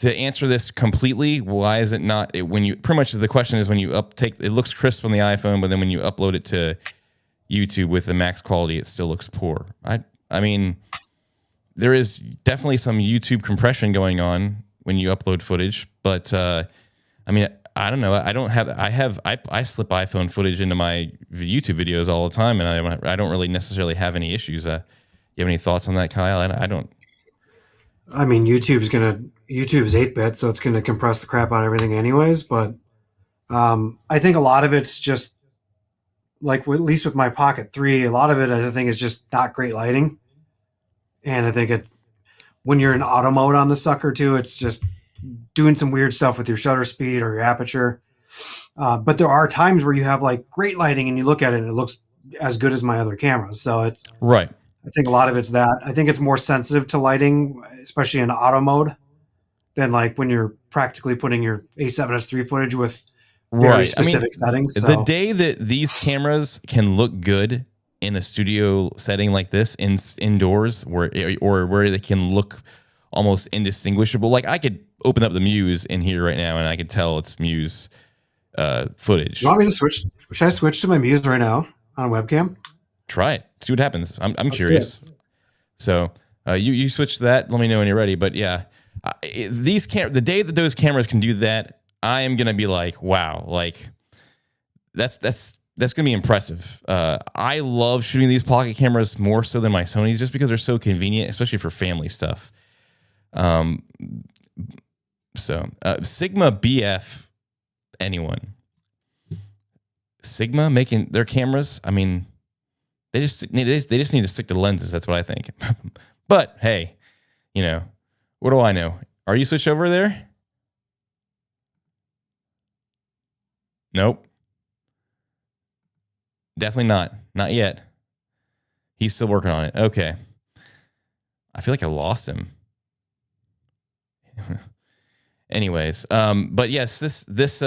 answer this completely. Why is it not pretty much the question is when you it looks crisp on the iPhone, but then when you upload it to YouTube with the max quality, it still looks poor. I mean, there is definitely some YouTube compression going on when you upload footage, but I don't know. I slip iPhone footage into my YouTube videos all the time, and I don't really necessarily have any issues. You have any thoughts on that, Kyle? I don't. I mean, YouTube's 8-bit, so it's gonna compress the crap out of everything anyways. But I think a lot of it's just like at least with my Pocket 3, a lot of it I think is just not great lighting, and I think when you're in auto mode on the sucker too, it's just doing some weird stuff with your shutter speed or your aperture. But there are times where you have like great lighting and you look at it and it looks as good as my other cameras. So it's Right. I think a lot of it's that. I think it's more sensitive to lighting, especially in auto mode, than like when you're practically putting your A7S3 footage with very Right. I mean, specific settings. the So day that these cameras can look good in a studio setting like this, indoors, where they can look almost indistinguishable. Like I could open up the Muse in here right now, and I could tell it's Muse footage. you want me to switch? Should I switch to my Muse right now on a webcam? Try it. See what happens. I'm Let's curious. So you switch to that. Let me know when you're ready. But yeah, the day that those cameras can do that, I am gonna be like, wow, like that's gonna be impressive. I love shooting these pocket cameras more so than my Sonys, just because they're so convenient, especially for family stuff. So Sigma BF, anyone? Sigma making their cameras. I mean, they just need to stick to lenses. That's what I think. But hey, what do I know? Are you switched over there? Nope. Definitely not. Not yet. He's still working on it. Okay. I feel like I lost him. Anyways, but yes, this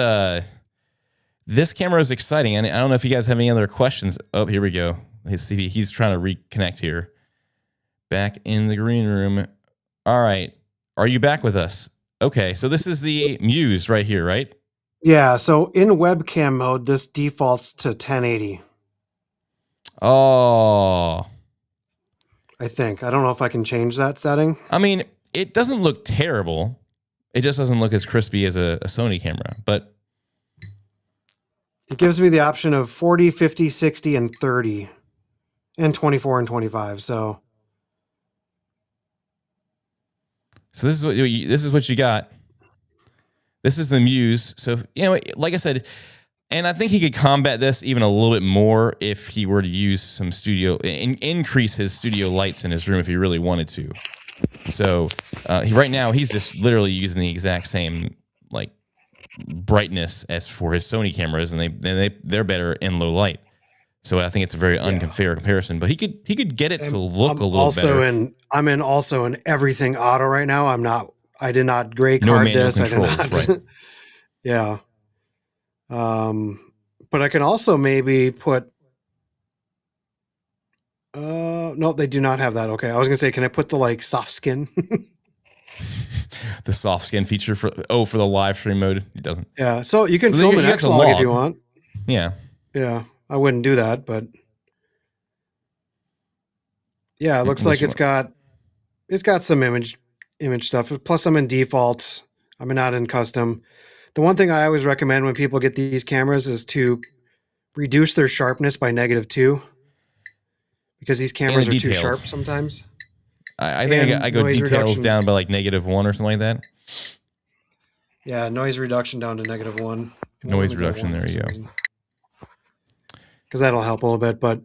camera is exciting, and I don't know if you guys have any other questions. Oh, here we go. He's trying to reconnect here. Back in the green room. All right. Are you back with us? Okay, so this is the Muse right here, right? Yeah. So in webcam mode, this defaults to 1080. Oh. I think. I don't know if I can change that setting. I mean, it doesn't look terrible. It just doesn't look as crispy as a Sony camera, but it gives me the option of 40, 50, 60, and 30, and 24 and 25. So this is what you got. This is the Muse. So, like I said, and I think he could combat this even a little bit more if he were to use some increase his studio lights in his room if he really wanted to. So right now he's just literally using the exact same like brightness as for his Sony cameras, and they're better in low light. So I think it's a very unfair comparison. But he could get it to look a little better. I'm also in everything auto right now. I did not gray card this. Controls, I did not. right. Yeah. But I can also maybe put. No, they do not have that. Okay, I was gonna say, can I put the like soft skin? The soft skin feature for the live stream mode. It doesn't. Yeah, so you can film an X-Log if you want. Yeah. Yeah, I wouldn't do that, but yeah, it looks like it's got some image stuff. Plus, I'm in default. I'm not in custom. The one thing I always recommend when people get these cameras is to reduce their sharpness by -2, because these cameras are too sharp sometimes. I think I go details down by like -1 or something like that. Yeah, noise reduction down to -1. Noise reduction, there you go. Because that'll help a little bit. But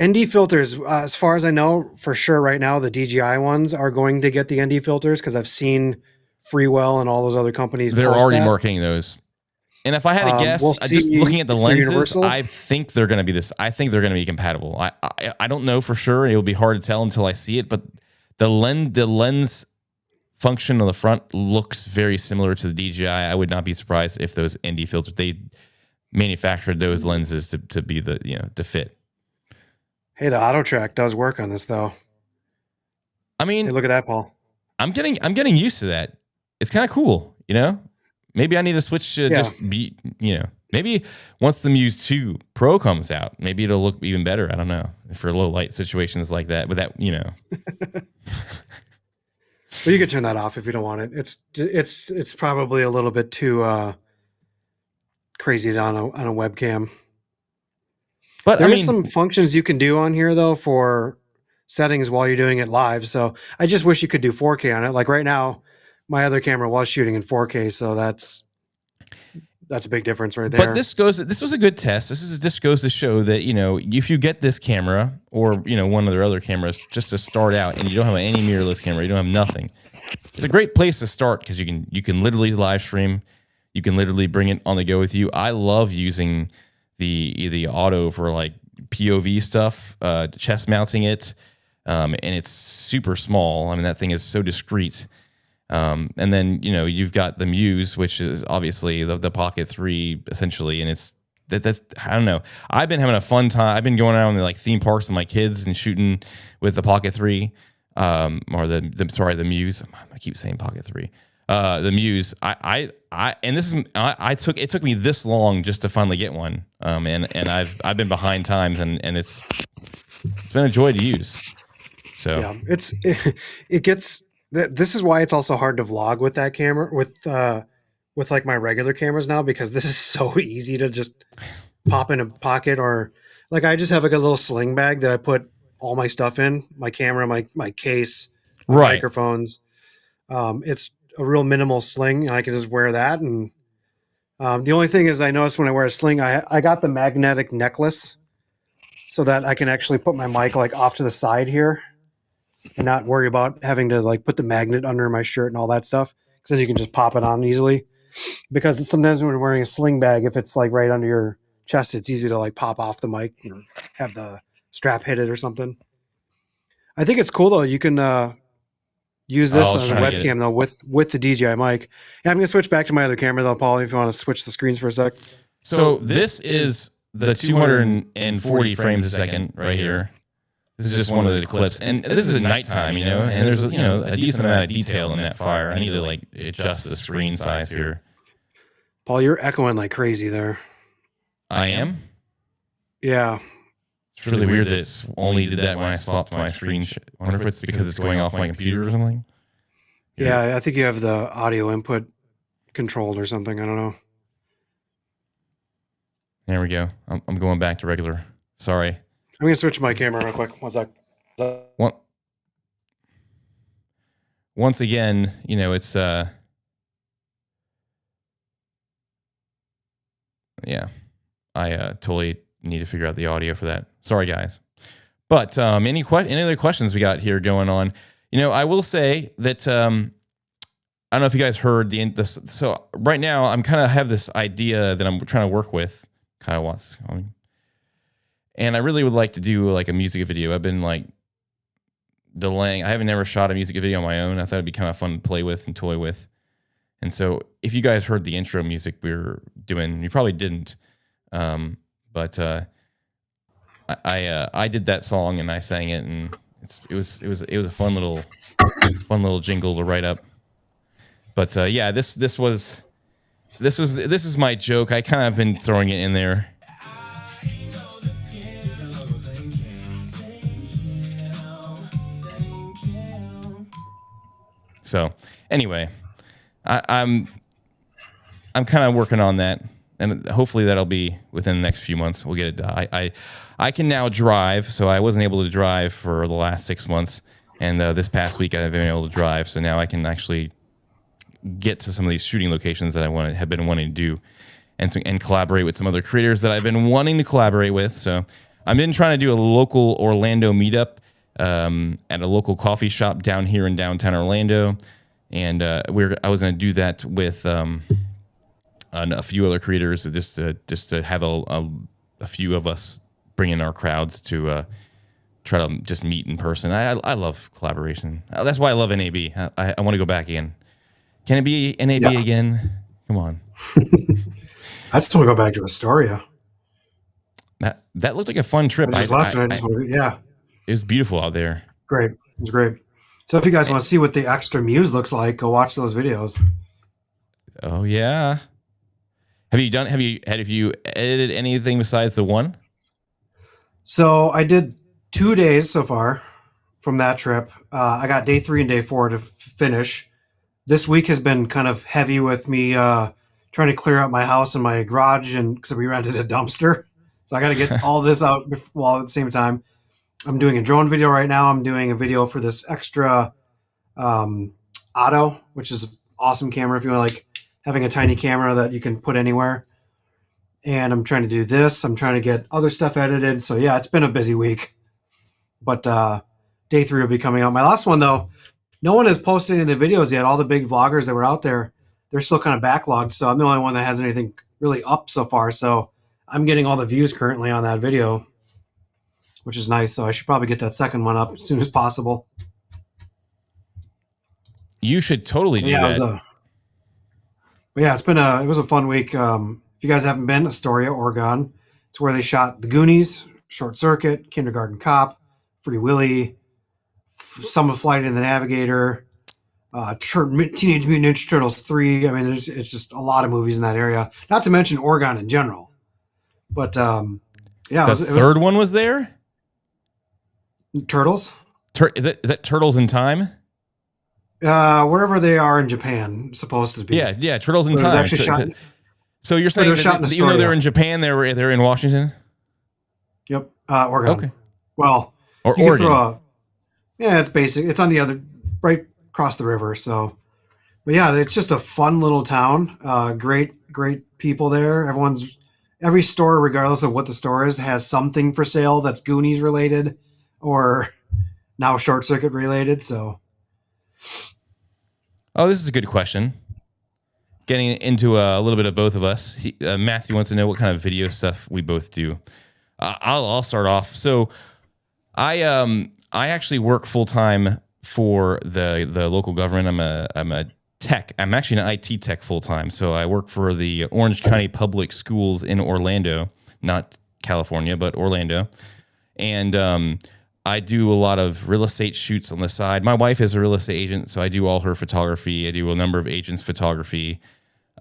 ND filters, as far as I know, for sure right now, the DJI ones are going to get the ND filters, because I've seen Freewell and all those other companies. They're already marketing those. And if I had to guess, just looking at the lenses, I think they're going to be this. I think they're going to be compatible. I don't know for sure. It'll be hard to tell until I see it. But the lens function on the front looks very similar to the DJI. I would not be surprised if those ND filters, they manufactured those lenses to be to fit. Hey, the auto track does work on this though. I mean, hey, look at that, Paul. I'm getting used to that. It's kind of cool, Maybe I need to switch to just be, maybe once the Muse 2 Pro comes out, maybe it'll look even better. I don't know, for low light situations like that. But that, Well, you could turn that off if you don't want it. It's probably a little bit too crazy on a webcam. But there's some functions you can do on here though for settings while you're doing it live. So I just wish you could do 4K on it. Like right now, my other camera was shooting in 4K, so that's that's a big difference right there. But this was a good test. This goes to show that, you know, if you get this camera or, you know, one of their other cameras just to start out and you don't have any mirrorless camera, you don't have nothing. It's a great place to start because you can literally live stream. You can literally bring it on the go with you. I love using the auto for like POV stuff, chest mounting it, and it's super small. I mean, that thing is so discreet. And then, you know, you've got the Muse, which is obviously the Pocket 3 essentially, and it's that's I don't know. I've been having a fun time. I've been going around to like theme parks with my kids and shooting with the Pocket 3, or the Muse. I keep saying Pocket 3. The Muse. It took me this long just to finally get one. And I've been behind times, and it's been a joy to use. So yeah, it gets. This is why it's also hard to vlog with that camera with like my regular cameras now, because this is so easy to just pop in a pocket, or like I just have like a little sling bag that I put all my stuff in, my camera, my case, my right. microphones. It's a real minimal sling, and I can just wear that. And the only thing is, I noticed when I wear a sling, I got the magnetic necklace so that I can actually put my mic like off to the side here and not worry about having to like put the magnet under my shirt and all that stuff. Because then you can just pop it on easily. Because sometimes when you're wearing a sling bag, if it's like right under your chest, it's easy to like pop off the mic or have the strap hit it or something. I think it's cool though. You can use this as a webcam though with the DJI mic. Yeah, I'm gonna switch back to my other camera though, Paul. If you want to switch the screens for a sec. So this is the 240 frames a second right here. This is just one of the clips, and this is at nighttime, you know, and there's, you know, a decent amount of detail in that fire. I need to like adjust the screen size here. Paul, you're echoing like crazy there. I am? Yeah. It's really weird that it's only did that when I swapped my screen. I wonder if it's because it's going off my computer or something. Yeah, I think you have the audio input controlled or something. I don't know. There we go. I'm going back to regular. Sorry. I'm going to switch my camera real quick. One sec. Once again, you know, it's yeah. I totally need to figure out the audio for that. Sorry, guys. But any other questions we got here going on? You know, I will say that I don't know if you guys heard this. So right now, I'm kind of have this idea that I'm trying to work with. Kind of wants, and I really would like to do like a music video. I've been like delaying. I haven't never shot a music video on my own. I thought it'd be kind of fun to play with and toy with. And so, if you guys heard the intro music we were doing, you probably didn't. But I did that song and I sang it, and it was a fun little jingle to write up. But yeah, this is my joke. I kind of been throwing it in there. So anyway, I'm kind of working on that, and hopefully that'll be within the next few months. We'll get it. I can now drive, so I wasn't able to drive for the last 6 months, and this past week I've been able to drive. So now I can actually get to some of these shooting locations that I have been wanting to do, and collaborate with some other creators that I've been wanting to collaborate with. So I've been trying to do a local Orlando meetup at a local coffee shop down here in downtown Orlando, and I was going to do that with a few other creators, just to have a few of us bring in our crowds to try to just meet in person. I love collaboration. That's why I love NAB. I want to go back again. Can it be NAB again? Come on. I just want to go back to Astoria. That looked like a fun trip. I just left, and it was beautiful out there. Great. It was great. So if you guys want to see what the Xtra Muse looks like, go watch those videos. Oh yeah. Have you edited anything besides the one? So I did 2 days so far from that trip. I got day 3 and day 4 to finish. This week has been kind of heavy with me trying to clear out my house and my garage, and because we rented a dumpster. So I got to get all this out while at the same time. I'm doing a drone video right now. I'm doing a video for this Xtra Auto, which is an awesome camera if you want to like having a tiny camera that you can put anywhere. And I'm trying to do this. I'm trying to get other stuff edited. So yeah, it's been a busy week. But day 3 will be coming out. My last one though, no one has posted any of the videos yet. All the big vloggers that were out there, they're still kind of backlogged. So I'm the only one that has anything really up so far. So I'm getting all the views currently on that video, which is nice. So I should probably get that second one up as soon as possible. You should totally do that. It was a fun week. If you guys haven't been, Astoria, Oregon, it's where they shot The Goonies, Short Circuit, Kindergarten Cop, Free Willy, some of Flight of the Navigator, Teenage Mutant Ninja Turtles 3. I mean, it's just a lot of movies in that area. Not to mention Oregon in general. But the third one was there. Turtles. Is that Turtles in Time? Wherever they are in Japan, supposed to be. Yeah, Turtles in Time. So you're saying that even though they're in Japan, they're in Washington? Yep, Oregon. Okay. Well, or Oregon. It's basic. It's on the other, right across the river. So, but yeah, it's just a fun little town. Great people there. Every store, regardless of what the store is, has something for sale that's Goonies related or now Short Circuit related. So. Oh, this is a good question. Getting into a little bit of both of us. Matthew wants to know what kind of video stuff we both do. I'll start off. So, I actually work full time for the local government. I'm a tech. I'm actually an IT tech full time. So I work for the Orange County Public Schools in Orlando, not California, but Orlando, and I do a lot of real estate shoots on the side. My wife is a real estate agent, so I do all her photography. I do a number of agents' photography.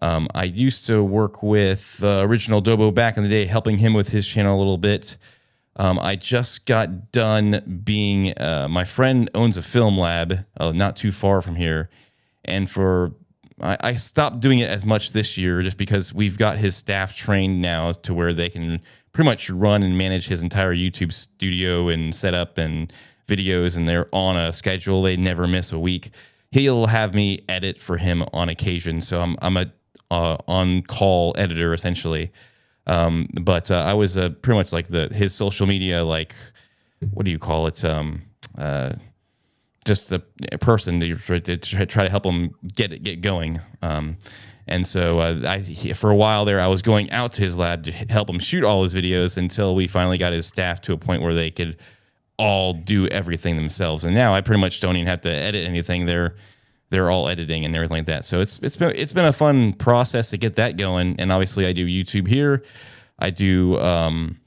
I used to work with Original Dobo back in the day, helping him with his channel a little bit. I just got done being, my friend owns a film lab not too far from here. And I stopped doing it as much this year just because we've got his staff trained now to where they can pretty much run and manage his entire YouTube studio and setup and videos, and they're on a schedule. They never miss a week. He'll have me edit for him on occasion, so I'm a on-call editor essentially. But I was pretty much like his social media, like, what do you call it? Just a person to try to help him get going. And so for a while there, I was going out to his lab to help him shoot all his videos until we finally got his staff to a point where they could all do everything themselves. And now I pretty much don't even have to edit anything. They're all editing and everything like that. So it's been a fun process to get that going. And obviously I do YouTube here. I do. I'm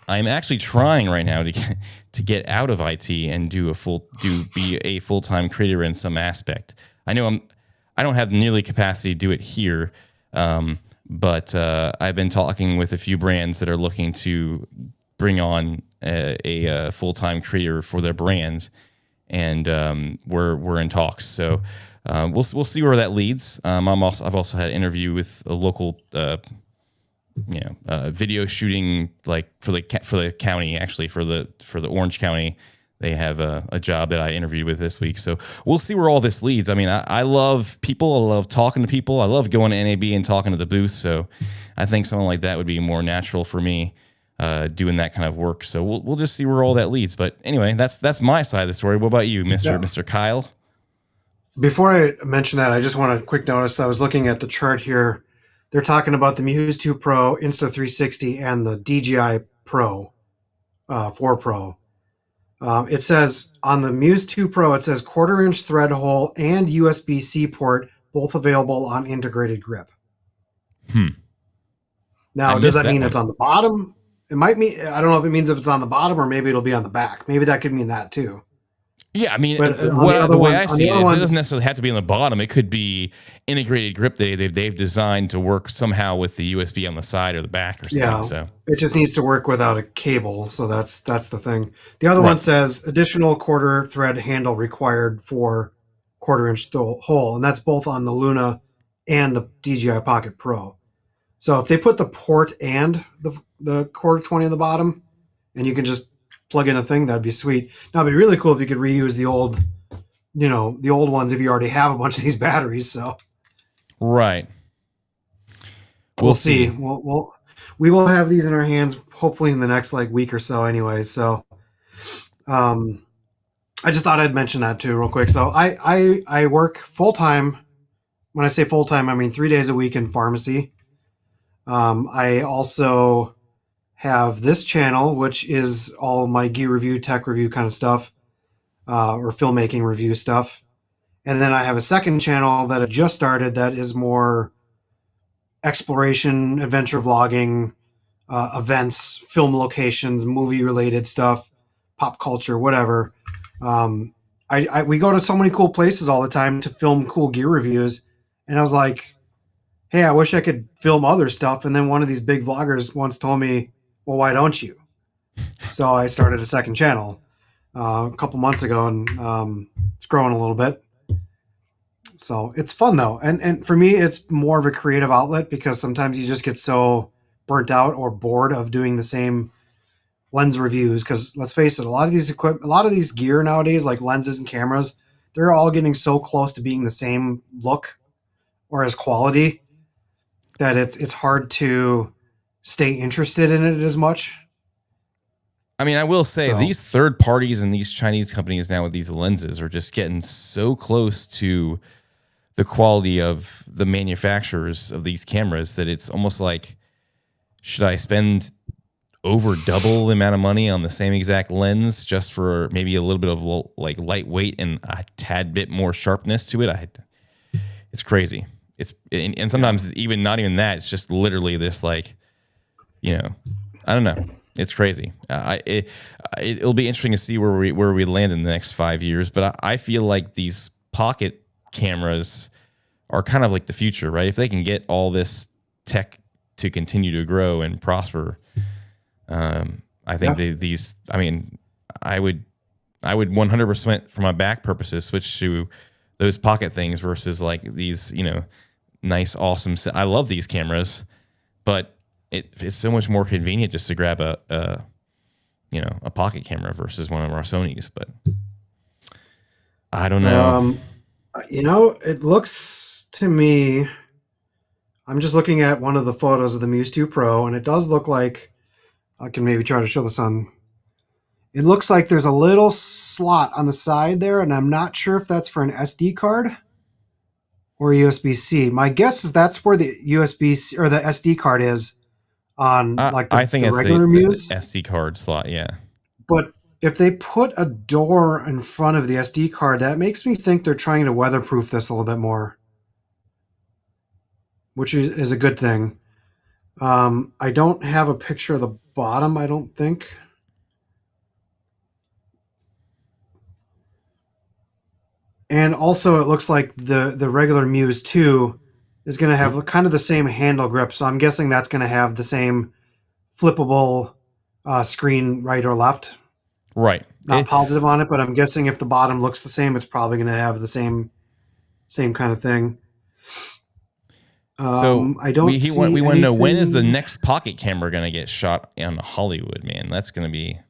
actually trying right now to get out of IT and be a full-time creator in some aspect. I know I don't have nearly capacity to do it here, but I've been talking with a few brands that are looking to bring on a full-time creator for their brands, and we're in talks. So we'll see where that leads. I've also had an interview with a local video shooting, like for the county, actually for the Orange County. They have a job that I interviewed with this week. So we'll see where all this leads. I mean, I love people. I love talking to people. I love going to NAB and talking to the booth. So I think something like that would be more natural for me, doing that kind of work. So we'll just see where all that leads. But anyway, that's my side of the story. What about you, Mr. Kyle? Before I mention that, I just want a quick notice. I was looking at the chart here. They're talking about the Muse 2 Pro, Insta360, and the DJI Pro 4 Pro. It says on the Muse 2 Pro, it says 1/4-inch thread hole and USB-C port, both available on integrated grip. Now, does that mean it's on the bottom? It might mean, I don't know if it means if it's on the bottom or maybe it'll be on the back. Maybe that could mean that too. Yeah, I mean, the way I see it is it doesn't necessarily have to be on the bottom. It could be integrated grip they've designed to work somehow with the USB on the side or the back or something. Yeah, so it just needs to work without a cable. So that's the thing. The other one says additional 1/4 thread handle required for 1/4-inch hole, and that's both on the Luna and the DJI Pocket Pro. So if they put the port and the 1/4-20 on the bottom, and you can just plug in a thing, that'd be sweet. Now it'd be really cool if you could reuse the old ones if you already have a bunch of these batteries. So right. we'll see. see. We will have these in our hands hopefully in the next like week or so anyway. So um I just thought I'd mention that too real quick. So I work full time. When I say full time, I mean 3 days a week in pharmacy. I also have this channel, which is all my gear review, tech review kind of stuff, or filmmaking review stuff. And then I have a second channel that I just started that is more exploration, adventure vlogging, events, film locations, movie related stuff, pop culture, whatever. Um, we go to so many cool places all the time to film cool gear reviews, and I was like, hey, I wish I could film other stuff. And then one of these big vloggers once told me, well, why don't you? So I started a second channel a couple months ago, and it's growing a little bit. So it's fun though, and for me, it's more of a creative outlet because sometimes you just get so burnt out or bored of doing the same lens reviews. Because let's face it, a lot of these gear nowadays, like lenses and cameras, they're all getting so close to being the same look or as quality that it's hard to stay interested in it as much. I mean, I will say So these third parties and these Chinese companies now with these lenses are just getting so close to the quality of the manufacturers of these cameras that it's almost like, should I spend over double the amount of money on the same exact lens just for maybe a little bit of like lightweight and a tad bit more sharpness to it? It's crazy. And sometimes even not even that. It's just literally this like, I don't know. It's crazy. It'll be interesting to see where we land in the next 5 years. But I feel like these pocket cameras are kind of like the future, right? If they can get all this tech to continue to grow and prosper, I think these. I mean, I would 100% for my back purposes switch to those pocket things versus like these, nice, awesome. I love these cameras, but it's so much more convenient just to grab a pocket camera versus one of our Sonys. But I don't know. It looks to me, I'm just looking at one of the photos of the Muse 2 Pro, and it does look like, I can maybe try to show this on. It looks like there's a little slot on the side there, and I'm not sure if that's for an SD card or USB-C. My guess is that's where the USB-C or the SD card is on like I think the it's regular the Muse. SD card slot, yeah. But if they put a door in front of the SD card, that makes me think they're trying to weatherproof this a little bit more, which is a good thing. I don't have a picture of the bottom, I don't think. And also, it looks like the regular Muse 2 is going to have kind of the same handle grip. So I'm guessing that's going to have the same flippable screen right or left. Right. Not positive on it, but I'm guessing if the bottom looks the same, it's probably going to have the same kind of thing. So I don't we want to know, when is the anything- next pocket camera going to get shot on Hollywood, man? That's going to be.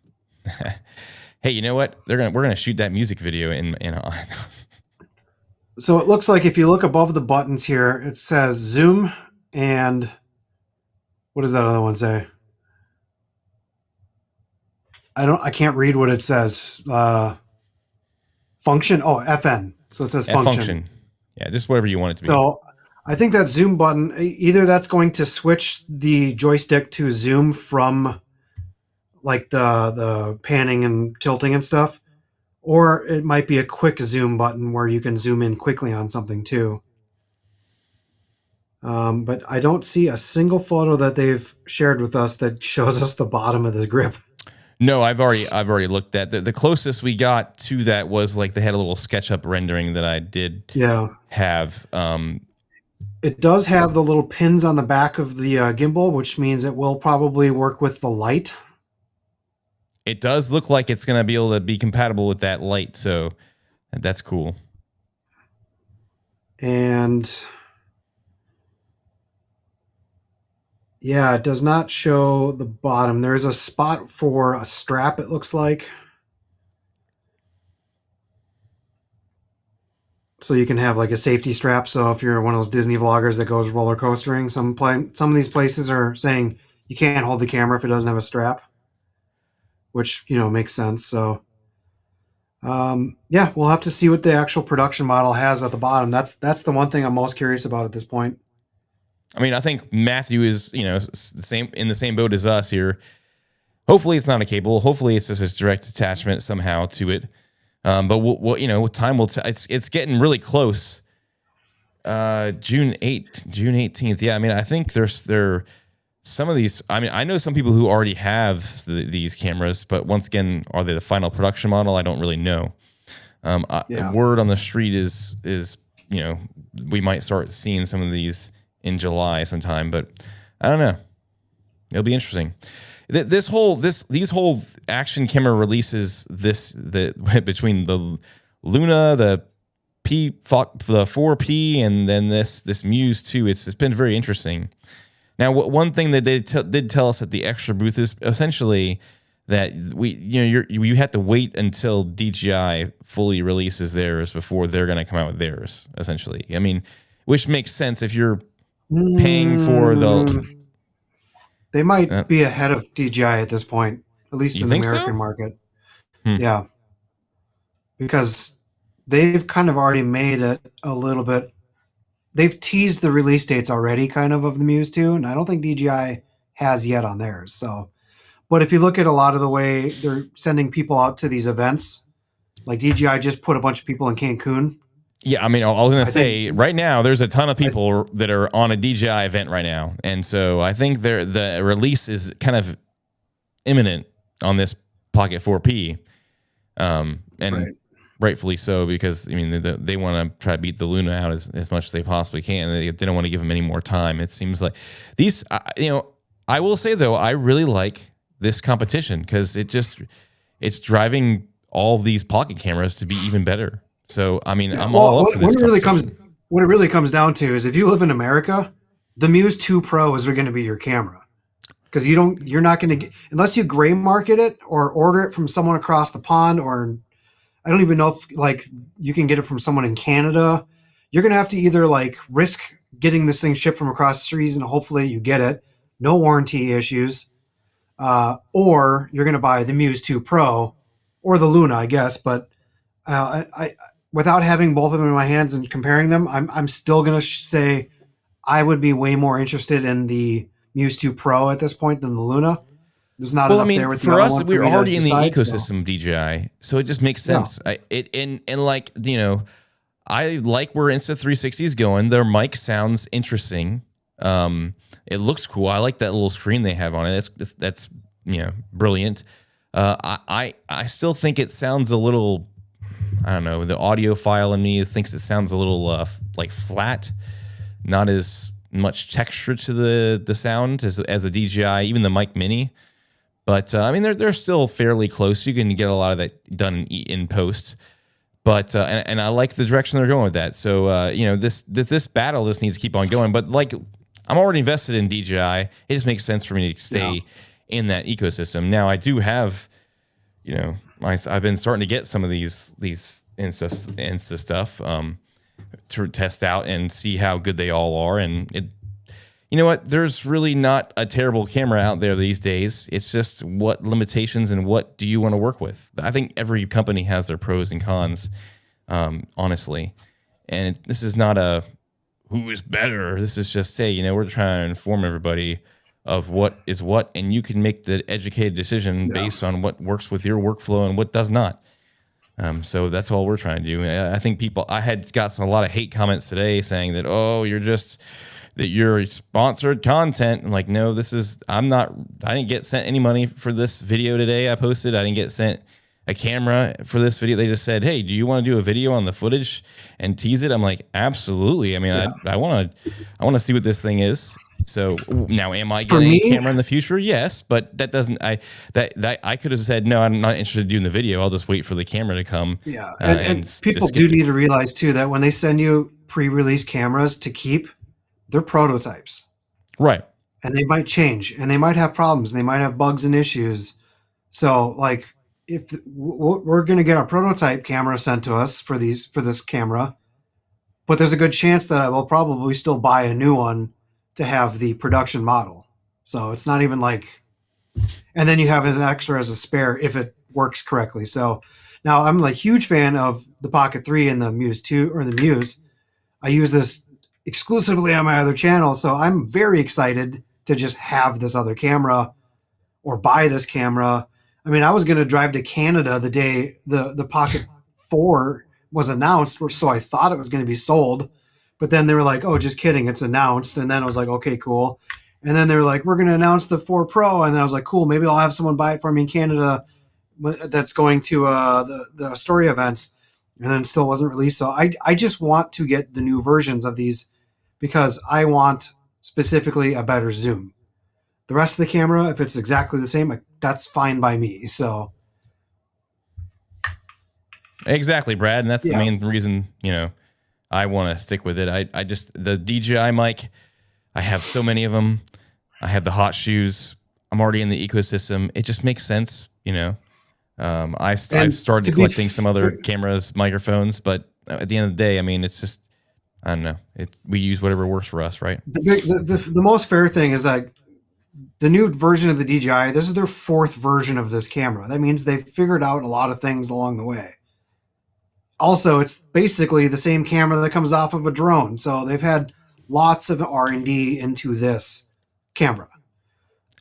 Hey, you know what? We're gonna shoot that music video in. So it looks like if you look above the buttons here, it says zoom and what does that other one say? I can't read what it says. Function. Oh, FN. So it says function. Yeah, just whatever you want it to be. So I think that zoom button, either that's going to switch the joystick to zoom from like the panning and tilting and stuff, or it might be a quick zoom button where you can zoom in quickly on something too. But I don't see a single photo that they've shared with us that shows us the bottom of this grip. No, I've already looked at the closest we got to that was like they had a little SketchUp rendering that I did have. It does have the little pins on the back of the gimbal, which means it will probably work with the light. It does look like it's going to be able to be compatible with that light, so that's cool. And yeah, it does not show the bottom. There's a spot for a strap, it looks like. So you can have like a safety strap. So if you're one of those Disney vloggers that goes roller coastering, some of these places are saying you can't hold the camera if it doesn't have a strap, which makes sense. So yeah, we'll have to see what the actual production model has at the bottom. That's the one thing I'm most curious about at this point. I mean, I think Matthew is in the same boat as us here. Hopefully, it's not a cable. Hopefully, it's just a direct attachment somehow to it. But what time will it's getting really close. June 18th. Yeah, I mean, I think there some of these. I mean, I know some people who already have these cameras, but once again, are they the final production model? I don't really know. Word on the street is we might start seeing some of these in July sometime, but I don't know. It'll be interesting. These whole action camera releases between the Luna, the 4P, and then this Muse 2. It's been very interesting. Now, one thing that they did tell us at the Xtra booth is essentially that you have to wait until DJI fully releases theirs before they're going to come out with theirs. Essentially, I mean, which makes sense if you're paying for the. They might be ahead of DJI at this point, at least in the American market. Yeah, because they've kind of already made it a little bit. They've teased the release dates already, kind of the Muse 2, and I don't think DJI has yet on theirs. So, but if you look at a lot of the way they're sending people out to these events, like DJI just put a bunch of people in Cancun. Yeah, I mean, I was going to say, right now, there's a ton of people that are on a DJI event right now. And so I think the release is kind of imminent on this Pocket 4P. And rightfully so, because, I mean, they want to try to beat the Luna out as much as they possibly can. They don't want to give them any more time. It seems like these, I will say, though, I really like this competition because it's driving all of these pocket cameras to be even better. So, I mean, I'm all up for this. What it really comes down to is if you live in America, the Muse 2 Pro is going to be your camera. Because you're not going to get, unless you gray market it or order it from someone across the pond, or I don't even know if you can get it from someone in Canada. You're going to have to either risk getting this thing shipped from across the seas and hopefully you get it, no warranty issues, or you're going to buy the Muse 2 Pro or the Luna, I guess. But I without having both of them in my hands and comparing them, I'm still going to say I would be way more interested in the Muse 2 Pro at this point than the Luna. There's not enough there with the other one. We're already in the ecosystem of DJI, so it just makes sense. I like where Insta360 is going. Their mic sounds interesting. It looks cool. I like that little screen they have on it. That's brilliant. I still think it sounds a little, I don't know, the audiophile in me thinks it sounds a little flat, not as much texture to the sound as the DJI, even the Mic Mini. But I mean, they're still fairly close. You can get a lot of that done in post. But and I like the direction they're going with that. So this battle just needs to keep on going. But I'm already invested in DJI. It just makes sense for me to stay in that ecosystem. Now I do have, I've been starting to get some of these Insta stuff to test out and see how good they all are. And you know what? There's really not a terrible camera out there these days. It's just what limitations and what do you want to work with. I think every company has their pros and cons, honestly. And this is not a who is better. This is just, hey, we're trying to inform everybody of what is what, and you can make the educated decision based on what works with your workflow and what does not. So that's all we're trying to do. I think I had got a lot of hate comments today saying that, oh, you're sponsored content. I'm like, no, I didn't get sent any money for this video today I posted. I didn't get sent a camera for this video. They just said, hey, do you want to do a video on the footage and tease it? I'm like, absolutely. I mean, I want to see what this thing is. So now, am I getting a camera in the future? Yes, but that doesn't. I could have said no. I'm not interested in doing the video. I'll just wait for the camera to come. Yeah, and people do need to realize too that when they send you pre-release cameras to keep, they're prototypes, right? And they might change, and they might have problems, and they might have bugs and issues. So, if we're going to get a prototype camera sent to us for this camera, but there's a good chance that I will probably still buy a new one to have the production model. So it's not even like, and then you have an extra as a spare if it works correctly. So now I'm a huge fan of the Pocket 3 and the Muse 2 or the Muse. I use this exclusively on my other channel, so I'm very excited to just have this other camera or buy this camera. I mean, I was going to drive to Canada the day the Pocket 4 was announced, so I thought it was going to be sold. But then they were like, oh, just kidding, it's announced. And then I was like, okay, cool. And then they were like, we're going to announce the 4 Pro. And then I was like, cool, maybe I'll have someone buy it for me in Canada that's going to the story events. And then it still wasn't released. So I just want to get the new versions of these because I want specifically a better zoom. The rest of the camera, if it's exactly the same, that's fine by me. So exactly, Brad, and that's the main reason, you know, I want to stick with it. I just, the DJI mic, I have so many of them. I have the hot shoes. I'm already in the ecosystem. It just makes sense, you know. I've started collecting some other cameras, microphones, but at the end of the day, I mean, it's just, I don't know. We use whatever works for us, right? The most fair thing is that the new version of the DJI, this is their 4th version of this camera. That means they've figured out a lot of things along the way. Also, it's basically the same camera that comes off of a drone. So they've had lots of R&D into this camera.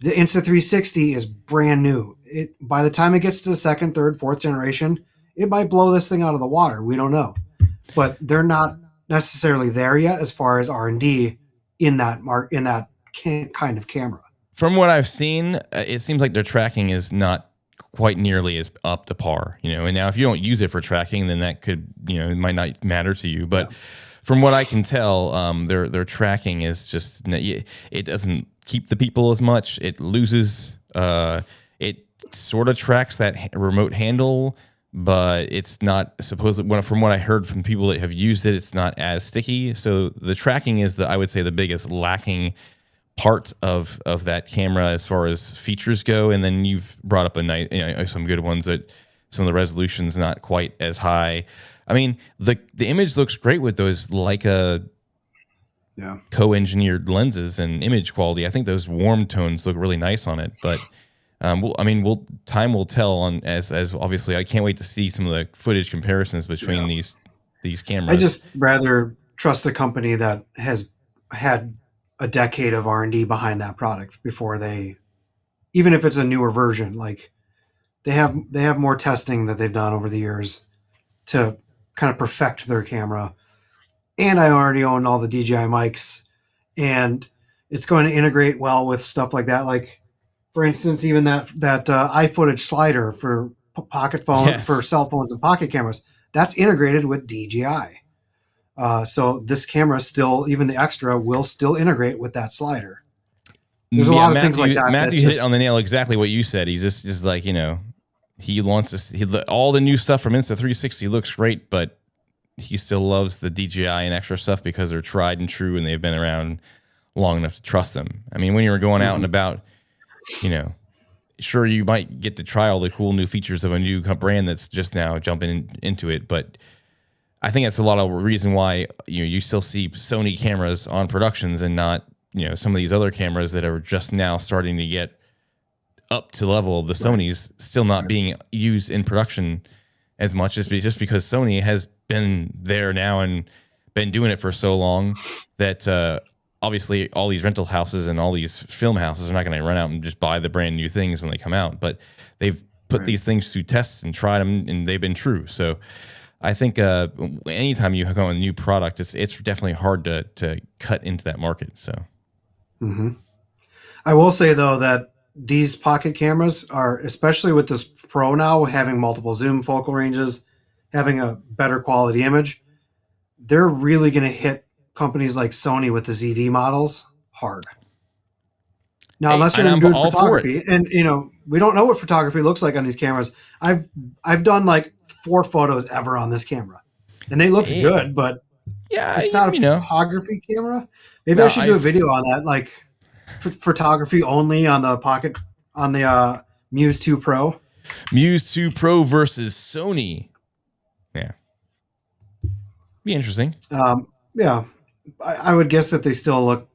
The Insta360 is brand new. By the time it gets to the 2nd, 3rd, 4th generation, it might blow this thing out of the water. We don't know. But they're not necessarily there yet as far as R&D in that kind of camera. From what I've seen, it seems like their tracking is not quite nearly as up to par, you know. And now if you don't use it for tracking, then that could, you know, it might not matter to you. But from what I can tell, their tracking is just, it doesn't keep the people as much. It loses, it sort of tracks that remote handle, but it's not supposedly, from what I heard from people that have used it, it's not as sticky. So the tracking is I would say the biggest lacking part of that camera as far as features go. And then you've brought up some good ones that some of the resolution's not quite as high. I mean, the image looks great with those Leica co-engineered lenses and image quality. I think those warm tones look really nice on it, but time will tell as obviously I can't wait to see some of the footage comparisons between these cameras. I just rather trust a company that has had a decade of R&D behind that product before even if it's a newer version, like they have more testing that they've done over the years to kind of perfect their camera. And I already own all the DJI mics, and it's going to integrate well with stuff like that. Like, for instance, even that iFootage slider for pocket phone, for cell phones and pocket cameras, that's integrated with DJI. So this camera still, even the Xtra, will still integrate with that slider. There's a lot of things like that. Matthew hit on the nail exactly what you said. He's just like, you know, he wants to, all the new stuff from Insta360 looks great, but he still loves the DJI and Xtra stuff because they're tried and true and they've been around long enough to trust them. I mean, when you were going out and about, you know, sure, you might get to try all the cool new features of a new brand that's just now jumping into it, but I think that's a lot of reason why you still see Sony cameras on productions and not, you know, some of these other cameras that are just now starting to get up to level of the Sonys still not being used in production as much as just because Sony has been there now and been doing it for so long that obviously all these rental houses and all these film houses are not going to run out and just buy the brand new things when they come out, but they've put these things through tests and tried them and they've been true. So I think anytime you come with a new product, it's definitely hard to cut into that market. So, I will say though that these pocket cameras are, especially with this Pro now, having multiple zoom focal ranges, having a better quality image, they're really going to hit companies like Sony with the ZV models hard. Now, unless you're doing photography, and you know, we don't know what photography looks like on these cameras. I've done like 4 photos ever on this camera, and they look good, but it's not a photography camera. Maybe I should do a video on that, like photography only on the pocket, on the Muse 2 Pro. Muse 2 Pro versus Sony. Yeah, be interesting. Yeah, I would guess that they still look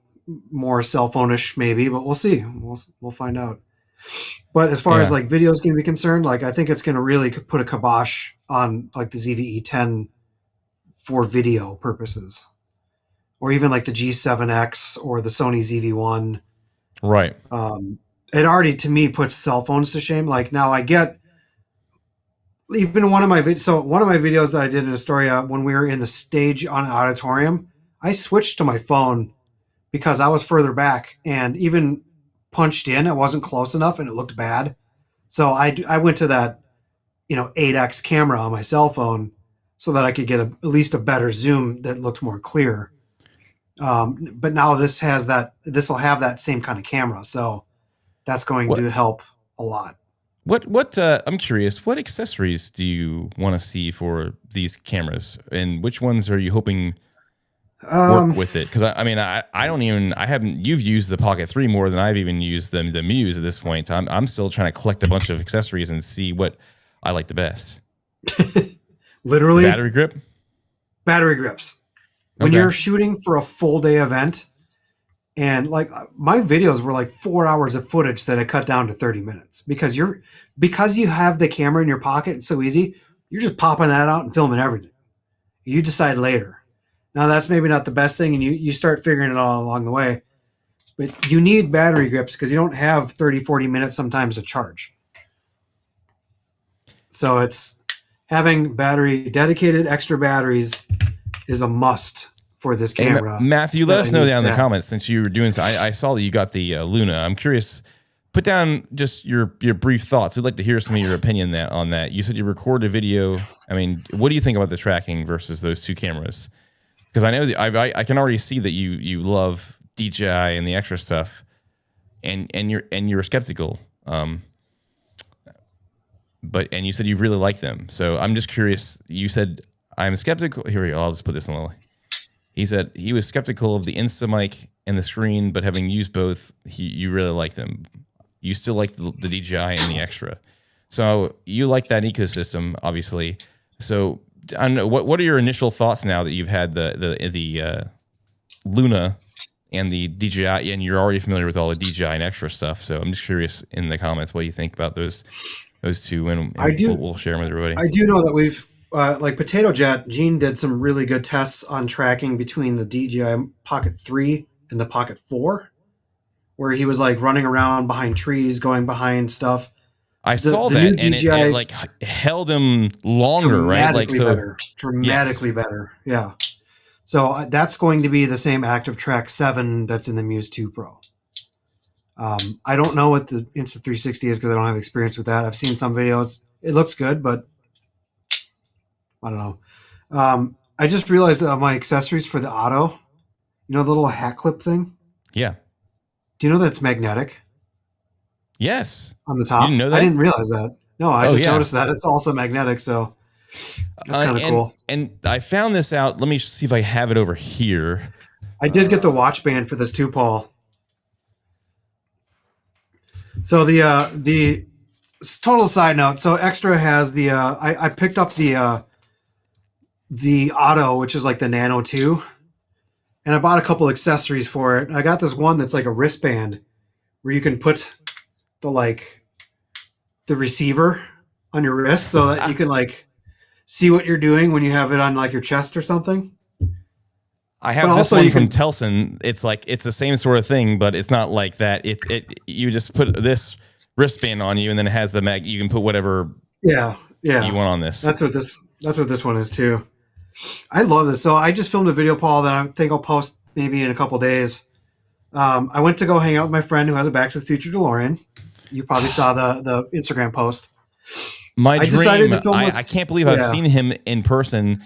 more cell phone-ish, maybe, but we'll see. We'll find out. But as far as Yeah. like video is going to be concerned, like I think it's going to really put a kibosh on like the ZVE10 for video purposes, or even like the G7X or the Sony ZV1. Right. It already to me puts cell phones to shame. Like now, I get even one of my videos that I did in Astoria when we were in the stage on auditorium, I switched to my phone because I was further back, and even punched in, it wasn't close enough, and it looked bad. So I went to that 8x camera on my cell phone so that I could get at least a better zoom that looked more clear. But now this will have that same kind of camera, so that's going to help a lot. What I'm curious, what accessories do you want to see for these cameras, and which ones are you hoping work with it? Because you've used the Pocket 3 more than I've even used the Muse at this point. I'm still trying to collect a bunch of accessories and see what I like the best. Literally battery grips. When you're shooting for a full day event, and like my videos were like 4 hours of footage that I cut down to 30 minutes because you have the camera in your pocket. It's so easy. You're just popping that out and filming everything. You decide later. Now that's maybe not the best thing, and you start figuring it all along the way. But you need battery grips because you don't have 30, 40 minutes sometimes to charge. So it's having dedicated extra batteries is a must for this camera. Hey, Matthew, let us know down in the comments since you were doing so. I saw that you got the Luna. I'm curious. Put down just your brief thoughts. We'd like to hear some of your opinion on that. You said you recorded a video. I mean, what do you think about the tracking versus those two cameras? Because I know that I can already see that you love DJI and the extra stuff, and you're skeptical. But you said you really like them. So I'm just curious. You said I'm skeptical. Here we go. I'll just put this in the. He said he was skeptical of the Insta mic and the screen, but having used both, you really like them. You still like the DJI and the Extra. So you like that ecosystem, obviously. So I don't know, what are your initial thoughts now that you've had the Luna and the DJI, and you're already familiar with all the DJI and Extra stuff? So I'm just curious in the comments what you think about those two, and we'll share them with everybody. I do know that we've like Potato Jet, Gene did some really good tests on tracking between the DJI Pocket 3 and the Pocket 4, where he was like running around behind trees, going behind stuff. I saw that, and it like held him longer, right? Like dramatically better. Yeah. So that's going to be the same Active Track 7 that's in the Muse 2 Pro. I don't know what the Insta360 is because I don't have experience with that. I've seen some videos. It looks good, but I don't know. I just realized that my accessories for the auto, the little hat clip thing. Yeah. Do you know that's magnetic? Yes. On the top. You didn't know that? I didn't realize that. No, I just noticed that it's also magnetic. So that's kind of cool. And I found this out. Let me see if I have it over here. I did get the watch band for this too, Paul. So the total side note. So Xtra has the I picked up the Auto, which is like the Nano 2, and I bought a couple accessories for it. I got this one that's like a wristband where you can put the receiver on your wrist so that you can like see what you're doing when you have it on like your chest or something. I have this one from Telson. It's like it's the same sort of thing, but it's not like that. You just put this wristband on you, and then it has the mag. You can put whatever you want on this. That's what this one is too. I love this. So I just filmed a video, Paul, that I think I'll post maybe in a couple days. I went to go hang out with my friend who has a Back to the Future DeLorean. You probably saw the Instagram post. My dream. I can't believe I've seen him in person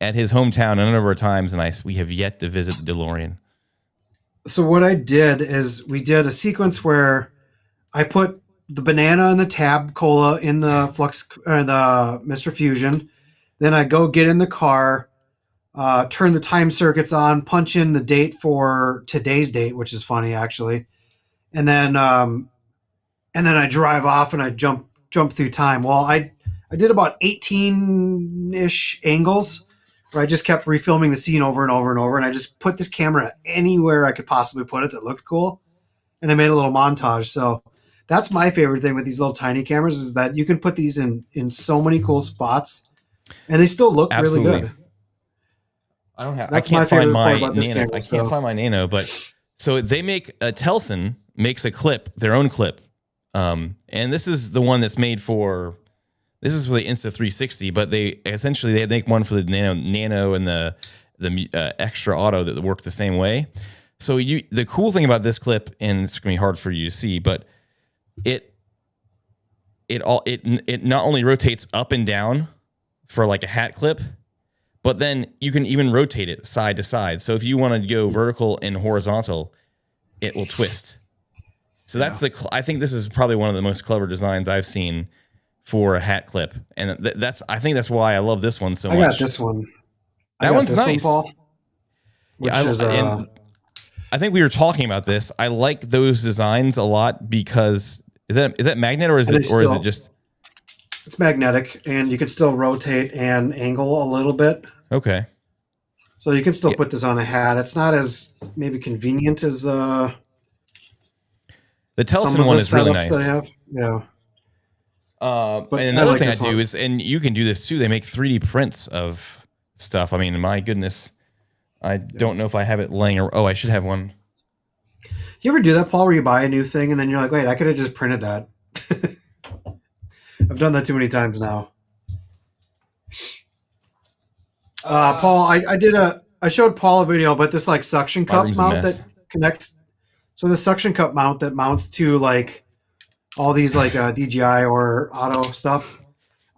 at his hometown a number of times, and we have yet to visit the DeLorean. So what I did is we did a sequence where I put the banana and the Tab Cola in the the Mr. Fusion. Then I go get in the car, turn the time circuits on, punch in the date for today's date, which is funny actually, and then I drive off and I jump through time. Well, I did about 18-ish angles where I just kept refilming the scene over and over and over, and I just put this camera anywhere I could possibly put it that looked cool, and I made a little montage. So that's my favorite thing with these little tiny cameras is that you can put these in so many cool spots, and they still look really good. I can't find my Nano. I can't so. find my Nano, but so they make Telson makes a clip, their own clip, and this is the one that's made for. This is for the Insta360, but they make one for the Nano and the Xtra Auto that work the same way. So the cool thing about this clip, and it's gonna be hard for you to see, but it not only rotates up and down for like a hat clip, but then you can even rotate it side to side. So if you want to go vertical and horizontal, it will twist. So that's I think this is probably one of the most clever designs I've seen for a hat clip, and I think that's why I love this one so much. I got this one. That one's nice. Paul, I think we were talking about this. I like those designs a lot because is that magnet or is it just? It's magnetic, and you can still rotate and angle a little bit. Okay. So you can still put this on a hat. It's not as maybe convenient as the Telson one is really nice. Yeah. And another thing I do is, and you can do this too, they make 3D prints of stuff. I mean, my goodness, I don't know if I have it laying around. Oh, I should have one. You ever do that, Paul, where you buy a new thing and then you're like, wait, I could have just printed that. I've done that too many times now. Paul, I showed Paul a video about this like suction cup mount that connects. So the suction cup mount that mounts to like all these like DJI or auto stuff.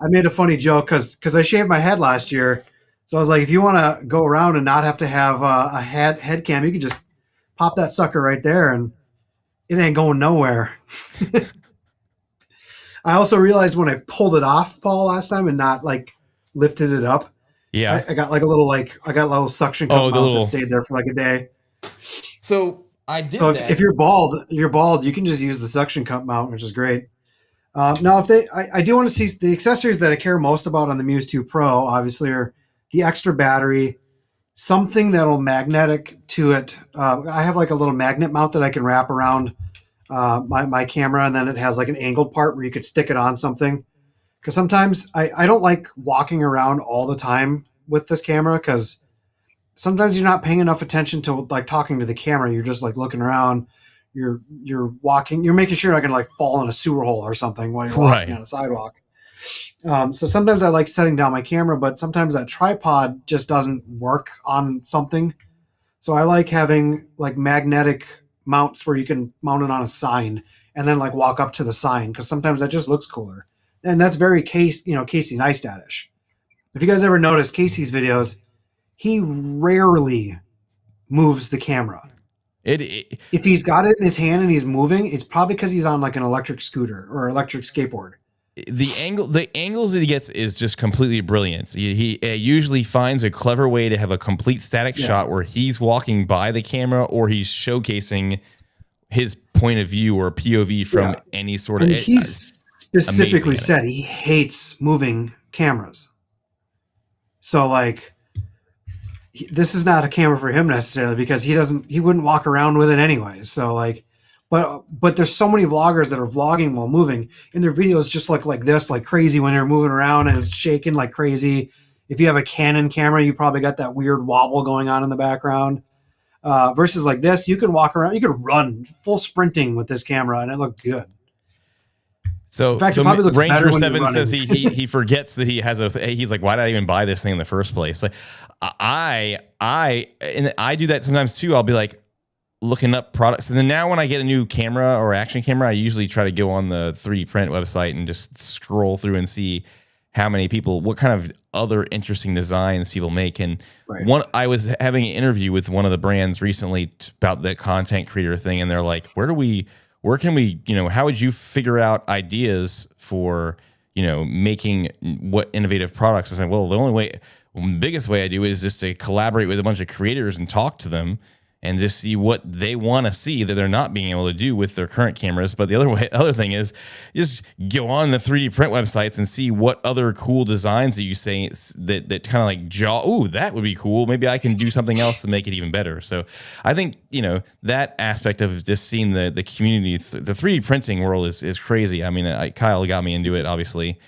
I made a funny joke because I shaved my head last year. So I was like, if you want to go around and not have to have a head cam, you can just pop that sucker right there and it ain't going nowhere. I also realized when I pulled it off, Paul, last time and not like lifted it up. Yeah. I got like a little suction cup mount that stayed there for like a day. So if you're bald, you can just use the suction cup mount, which is great. Now, I do want to see the accessories that I care most about on the Muse 2 Pro, obviously, are the extra battery, something that'll magnetic to it. I have like a little magnet mount that I can wrap around my camera, and then it has like an angled part where you could stick it on something. Because sometimes I don't like walking around all the time with this camera because sometimes you're not paying enough attention to like talking to the camera. You're just like looking around. You're walking. You're making sure you're not gonna like fall in a sewer hole or something while you're walking on a sidewalk. So sometimes I like setting down my camera, but sometimes that tripod just doesn't work on something. So I like having like magnetic mounts where you can mount it on a sign and then like walk up to the sign because sometimes that just looks cooler. And that's very Casey Neistat-ish. If you guys ever notice Casey's videos, he rarely moves the camera. If he's got it in his hand and he's moving, it's probably because he's on like an electric scooter or electric skateboard. The angles that he gets is just completely brilliant. He usually finds a clever way to have a complete static shot where he's walking by the camera or he's showcasing his point of view or POV from any sort of. And he's specifically said he hates moving cameras. So like, this is not a camera for him necessarily because he wouldn't walk around with it anyways. So like, but there's so many vloggers that are vlogging while moving and their videos just look like this, like crazy when they're moving around and it's shaking like crazy. If you have a Canon camera, you probably got that weird wobble going on in the background. Versus like this, you can walk around, you can run full sprinting with this camera and it looked good. So, in fact, it probably looks better when Ranger7 you're says he forgets that he has he's like, why did I even buy this thing in the first place? Like, I do that sometimes too. I'll be like looking up products, and then now when I get a new camera or action camera, I usually try to go on the 3D print website and just scroll through and see what kind of other interesting designs people make. And I was having an interview with one of the brands recently about the content creator thing, and they're like, where can we, how would you figure out ideas for, making what innovative products? I said, well, the biggest way I do is just to collaborate with a bunch of creators and talk to them and just see what they want to see that they're not being able to do with their current cameras. But the other thing is just go on the 3D print websites and see what other cool designs that you say that kind of like ooh, that would be cool. Maybe I can do something else to make it even better. So I think, that aspect of just seeing the community, the 3D printing world is crazy. I mean, Kyle got me into it, obviously.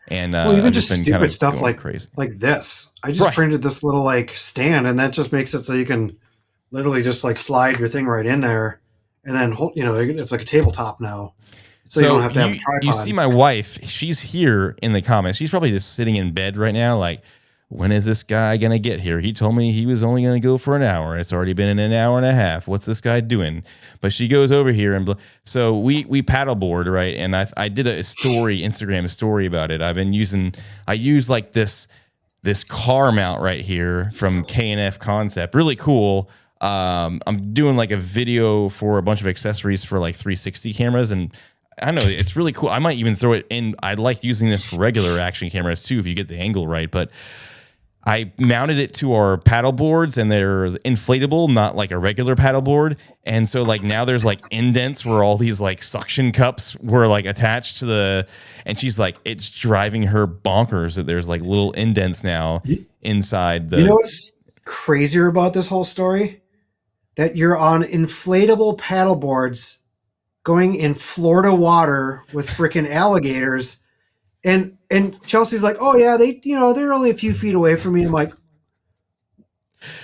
And well, even just been stupid kind of stuff like crazy. Like this. I just printed this little like stand, and that just makes it so you can literally just like slide your thing right in there, and then it's like a tabletop now. So you don't have to have a tripod. You see my wife, she's here in the comments. She's probably just sitting in bed right now like, when is this guy going to get here? He told me he was only going to go for an hour. It's already been an hour and a half. What's this guy doing? But she goes over here. And so we paddleboard, right? And I did a Instagram story about it. I use like this car mount right here from K&F Concept. Really cool. I'm doing like a video for a bunch of accessories for like 360 cameras, and I don't know, it's really cool. I might even throw it in. I like using this for regular action cameras too, if you get the angle right. But I mounted it to our paddle boards, and they're inflatable, not like a regular paddle board. And so like now there's like indents where all these like suction cups were like attached to and she's like, it's driving her bonkers that there's like little indents now inside the. You know what's crazier about this whole story? That you're on inflatable paddle boards going in Florida water with freaking alligators. And Chelsea's like, oh yeah, they're only a few feet away from me. I'm like,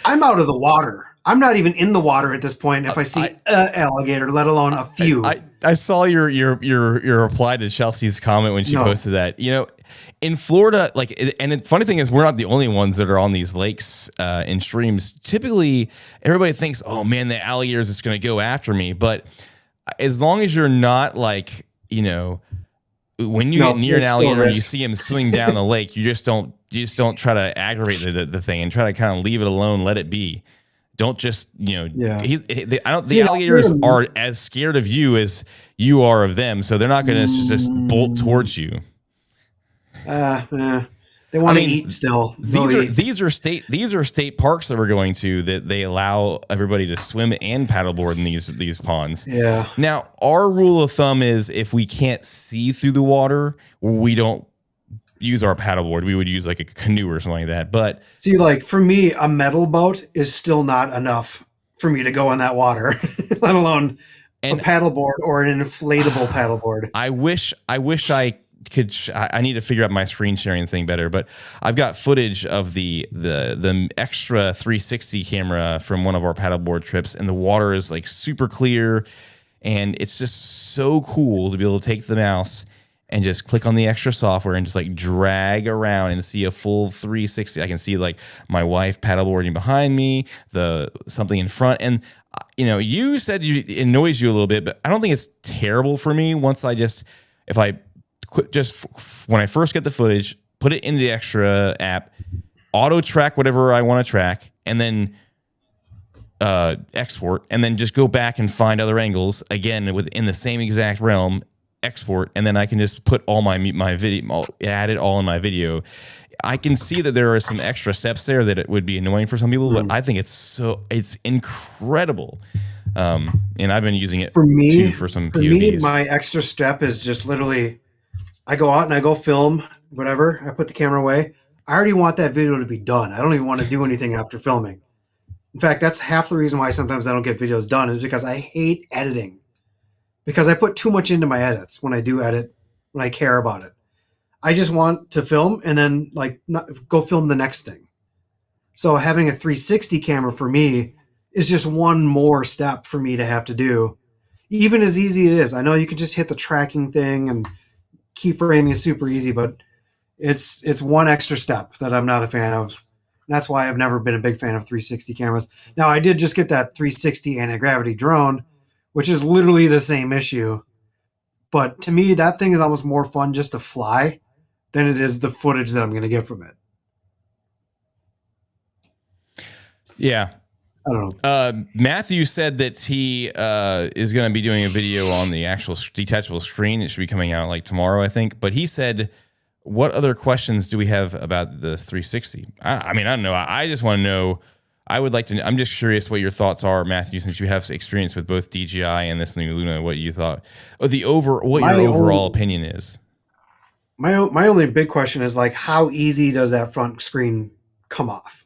I'm out of the water. I'm not even in the water at this point. If I see an alligator, let alone a few. I saw your reply to Chelsea's comment when she posted that. In Florida, and the funny thing is, we're not the only ones that are on these lakes and streams. Typically, everybody thinks, oh man, the alligator is just going to go after me. But as long as you're not when you get near an alligator and you see him swing down the lake, you just don't try to aggravate the thing and try to kind of leave it alone, let it be. Don't just the alligators are as scared of you as you are of them, so they're not going to just bolt towards you. They want to eat still. These are state parks that we're going to, that they allow everybody to swim and paddleboard in these ponds. Yeah. Now, our rule of thumb is if we can't see through the water, we don't use our paddleboard. We would use like a canoe or something like that. But see, like for me, a metal boat is still not enough for me to go in that water, let alone a paddleboard or an inflatable paddleboard. I wish I could. I need to figure out my screen sharing thing better, but I've got footage of the Xtra 360 camera from one of our paddleboard trips, and the water is like super clear, and it's just so cool to be able to take the mouse and just click on the extra software and just like drag around and see a full 360. I can see like my wife paddleboarding behind me, something in front, and you said it annoys you a little bit, but I don't think it's terrible for me. Once if I when I first get the footage, put it into the Xtra app, auto track whatever I want to track, and then export, and then just go back and find other angles again within the same exact realm, export, and then I can just put all my video, add it all in my video. I can see that there are some extra steps there that it would be annoying for some people, but I think it's incredible. And I've been using it too for some POVs. Me, my extra step is just literally, I go out and I go film whatever. I put the camera away. I already want that video to be done. I don't even want to do anything after filming. In fact, that's half the reason why sometimes I don't get videos done, is because I hate editing. Because I put too much into my edits when I do edit, when I care about it. I just want to film and then go film the next thing. So having a 360 camera for me is just one more step for me to have to do. Even as easy it is. I know you can just hit the tracking thing and keyframing is super easy, but it's one extra step that I'm not a fan of. That's why I've never been a big fan of 360 cameras. Now, I did just get that 360 anti-gravity drone, which is literally the same issue. But to me, that thing is almost more fun just to fly than it is the footage that I'm going to get from it. Yeah. I don't know. Matthew said that he is going to be doing a video on the actual detachable screen. It should be coming out like tomorrow, I think. But he said, what other questions do we have about the 360? I mean, I don't know. I just want to know I would like to. I'm just curious what your thoughts are, Matthew, since you have experience with both DJI and this new Luna. What you thought, what your overall opinion is. My only big question is like, how easy does that front screen come off?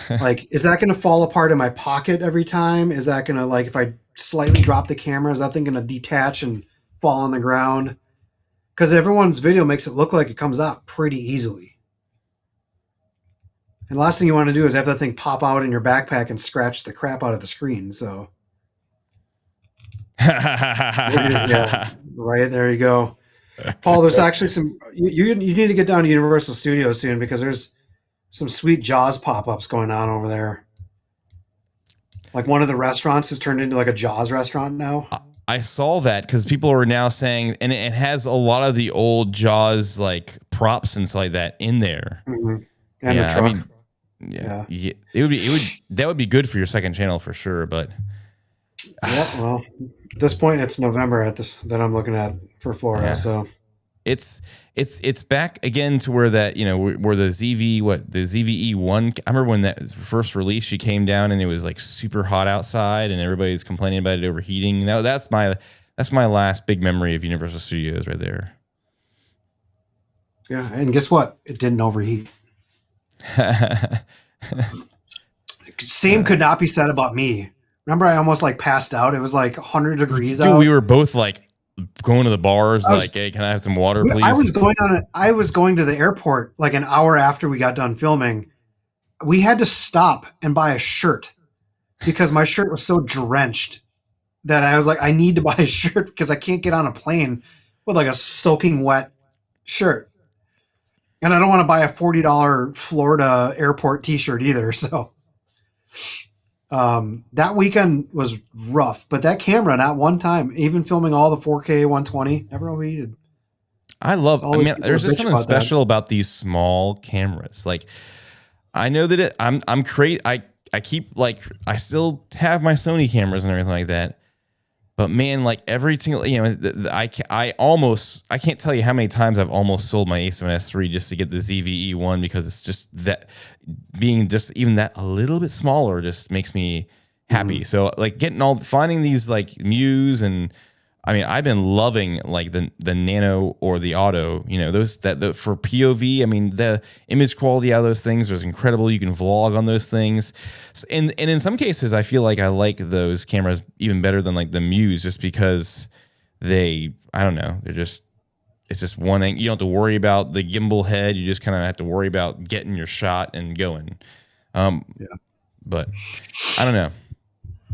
Like, is that going to fall apart in my pocket every time? Is that going to, like, if I slightly drop the camera, is that thing going to detach and fall on the ground? Because everyone's video makes it look like it comes off pretty easily. And the last thing you want to do is have that thing pop out in your backpack and scratch the crap out of the screen. So, yeah, right, there you go. Paul, there's actually some, you need to get down to Universal Studios soon, because there's some sweet Jaws pop-ups going on over there. Like, one of the restaurants has turned into like a Jaws restaurant now. I saw that because people are now saying, and it has a lot of the old Jaws like props and stuff like that in there. Mm-hmm. And the truck. I mean, yeah, that would be good for your second channel for sure. But yeah, well, at this point it's November that I'm looking at for Florida. Yeah. So it's back again to where that, you know, where the ZVE1. I remember when that was first released, she came down and it was like super hot outside and everybody's complaining about it overheating. That's my last big memory of Universal Studios right there. Yeah, and guess what? It didn't overheat. Same could not be said about me. Remember, I almost like passed out. It was like 100 degrees out. We were both like going to the bars, like, hey, can I have some water, please? I was going to the airport like an hour after we got done filming. We had to stop and buy a shirt because my shirt was so drenched that I was like, I need to buy a shirt because I can't get on a plane with like a soaking wet shirt. And I don't want to buy a $40 Florida airport t-shirt either. So that weekend was rough, but that camera, not one time, even filming all the 4K 120, never overheated. There's just something special about these small cameras. Like, I know that I'm crazy. I keep, like, I still have my Sony cameras and everything like that. But man, like every single, you know, I can't tell you how many times I've almost sold my A7S III just to get the ZVE1, because it's just that being just even that a little bit smaller just makes me happy. Mm-hmm. So like finding these like Muse, and I mean, I've been loving like the Nano or the Auto, you know, for POV. I mean, the image quality out of those things is incredible. You can vlog on those things. And in some cases, I feel like I like those cameras even better than like the Muse, just because I don't know, it's just one angle. You don't have to worry about the gimbal head. You just kind of have to worry about getting your shot and going. Yeah. But I don't know.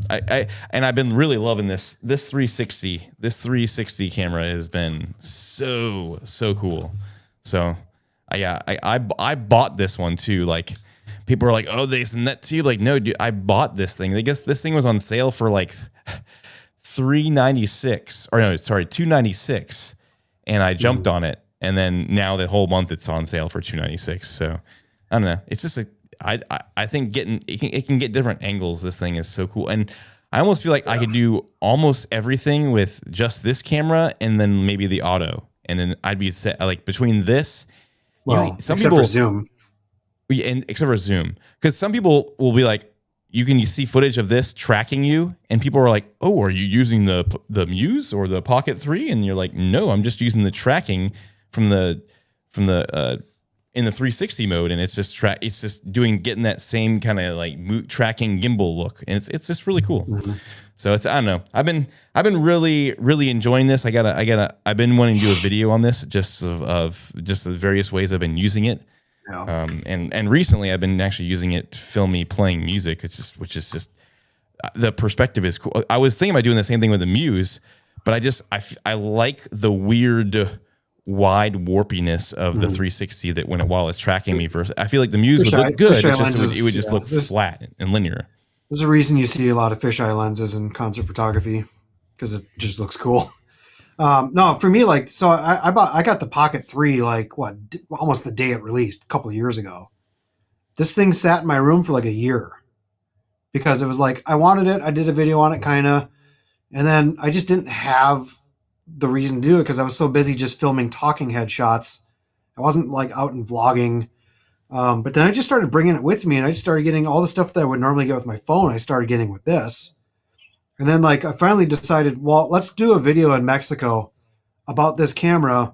I've been really loving this 360. This 360 camera has been so cool. So I bought this one too. Like, people are like, oh, they sent that to you. Like, no, dude, I bought this thing. I guess this thing was on sale for like $396, or no, sorry, $296, and I jumped on it. And then now the whole month it's on sale for $296. So I don't know. It's just I think it can get different angles. This thing is so cool, and I almost feel like I could do almost everything with just this camera, and then maybe the Auto, and then I'd be set like between this. Well, you know, except for Zoom, except for Zoom, because some people will be like, you can see footage of this tracking you, and people are like, oh, are you using the Muse or the Pocket 3? And you're like, no, I'm just using the tracking from the in the 360 mode, and it's just getting that same kind of like tracking gimbal look, and it's just really cool. Mm-hmm. So I don't know. I've been really enjoying this. I've been wanting to do a video on this, just of just the various ways I've been using it. Yeah. And recently I've been actually using it to film me playing music. Which is just the perspective is cool. I was thinking about doing the same thing with the Muse, but I like the weird wide warpiness of the 360 that while it's tracking me first. I feel like the Muse would look good. It's just it would just look flat and linear. There's a reason you see a lot of fisheye lenses in concert photography, because it just looks cool. No, for me, like, so I got the Pocket 3 like almost the day it released a couple of years ago. This thing sat in my room for like a year because it was like I wanted it. I did a video on it kind of, and then I just didn't have the reason to do it because I was so busy just filming talking head shots. I wasn't like out and vlogging. But then I just started bringing it with me, and I just started getting all the stuff that I would normally get with my phone. I started getting with this. And then like I finally decided, well, let's do a video in Mexico about this camera.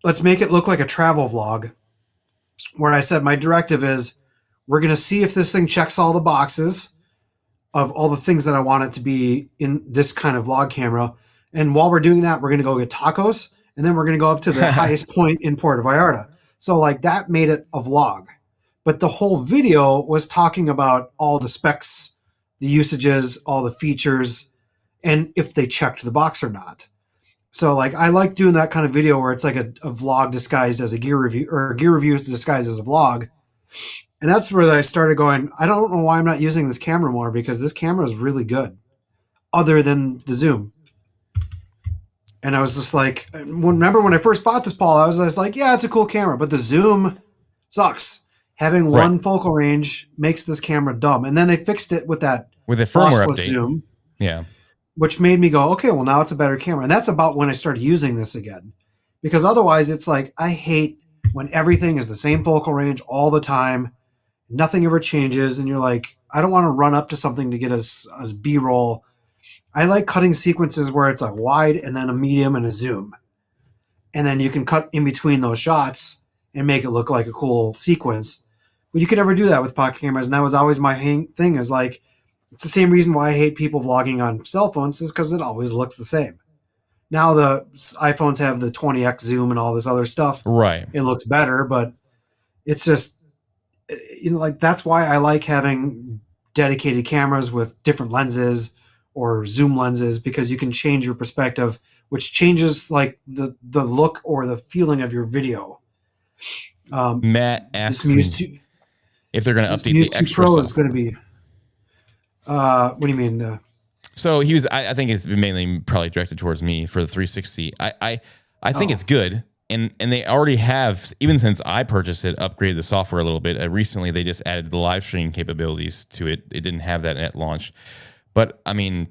Let's make it look like a travel vlog, where I said my directive is we're going to see if this thing checks all the boxes of all the things that I want it to be in this kind of vlog camera. And while we're doing that, we're going to go get tacos, and then we're going to go up to the highest point in Puerto Vallarta. So like that made it a vlog. But the whole video was talking about all the specs, the usages, all the features, and if they checked the box or not. So like I like doing that kind of video where it's like a vlog disguised as a gear review, or a gear review disguised as a vlog. And that's where I started going, I don't know why I'm not using this camera more, because this camera is really good other than the zoom. And I was just like, remember when I first bought this, Paul, I was just like, yeah, it's a cool camera, but the zoom sucks. Having one focal range makes this camera dumb. And then they fixed it with that with a firmware update. Zoom. Yeah. Which made me go, okay, well now it's a better camera. And that's about when I started using this again. Because otherwise it's like, I hate when everything is the same focal range all the time. Nothing ever changes. And you're like, I don't want to run up to something to get as B-roll. I like cutting sequences where it's a wide and then a medium and a zoom. And then you can cut in between those shots and make it look like a cool sequence. But you could never do that with pocket cameras. And that was always my thing, is like, it's the same reason why I hate people vlogging on cell phones, is because it always looks the same. Now the iPhones have the 20x zoom and all this other stuff. Right. It looks better, but it's just, like that's why I like having dedicated cameras with different lenses or zoom lenses, because you can change your perspective, which changes like the look or the feeling of your video. Matt asked if they're going to update Muse the 2 Xtra Pro software. is going to be. What do you mean? So he was. I think it's mainly probably directed towards me for the 360. I think it's good, and they already have, even since I purchased it, upgraded the software a little bit. Recently, they just added the live stream capabilities to it. It didn't have that at launch, but I mean,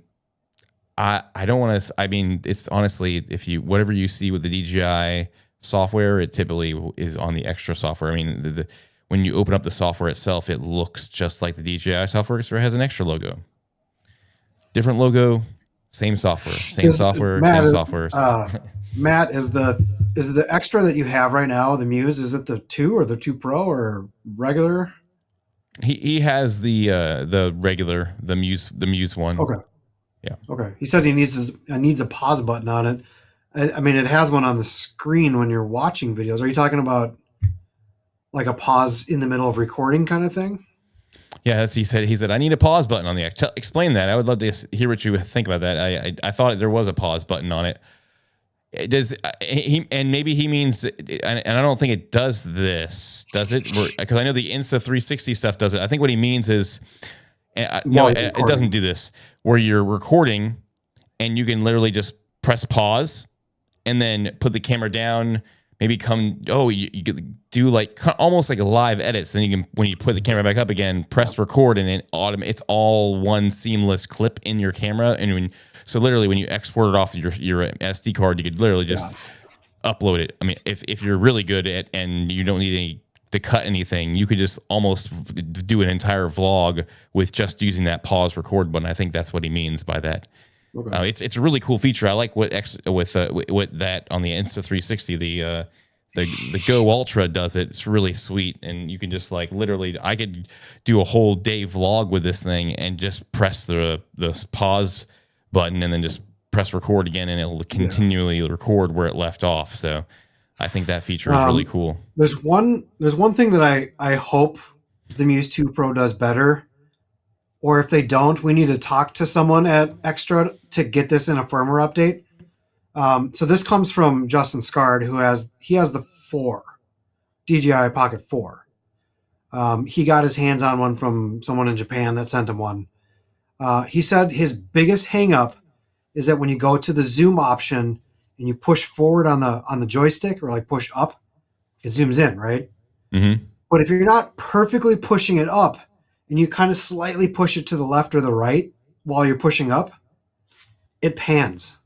I don't want to. I mean, it's honestly, if you whatever you see with the DJI software, it typically is on the Xtra software. I mean, when you open up the software itself, it looks just like the DJI software, so it has an Xtra logo. Different logo, same software, same software. Matt, is the Xtra that you have right now, the Muse, is it the 2 or the 2 Pro or regular? He has the regular, the Muse one. Okay. Yeah. Okay. He said he needs a pause button on it. I mean, it has one on the screen when you're watching videos. Are you talking about like a pause in the middle of recording kind of thing? Yeah, as he said, I need a pause button on the X. Explain that. I would love to hear what you think about that. I thought there was a pause button on it. Does he? And maybe he means, and I don't think it does this. Does it? Because I know the Insta 360 stuff does it. I think what he means is, no, it doesn't do this. Where you're recording, and you can literally just press pause, and then put the camera down. Maybe you do like almost like a live edits. Then you can, when you put the camera back up again, press record, and it's all one seamless clip in your camera. And so literally when you export it off your SD card, you could literally just upload it. I mean, if you're really good at and you don't need to cut anything, you could just almost do an entire vlog with just using that pause record button. I think that's what he means by that. Okay. It's a really cool feature. I like what with that on the Insta 360, the Go Ultra does it. It's really sweet, and you can just like literally, I could do a whole day vlog with this thing and just press the pause button and then just press record again, and it'll continually record where it left off. So I think that feature is really cool. There's one thing that I hope the Muse 2 Pro does better. Or if they don't, we need to talk to someone at Xtra to get this in a firmware update. So this comes from Justin Scard, who has the 4, DJI Pocket 4. He got his hands on one from someone in Japan that sent him one. He said his biggest hang-up is that when you go to the zoom option and you push forward on the joystick, or like push up, it zooms in, right? Mm-hmm. But if you're not perfectly pushing it up, and you kind of slightly push it to the left or the right while you're pushing up, it pans.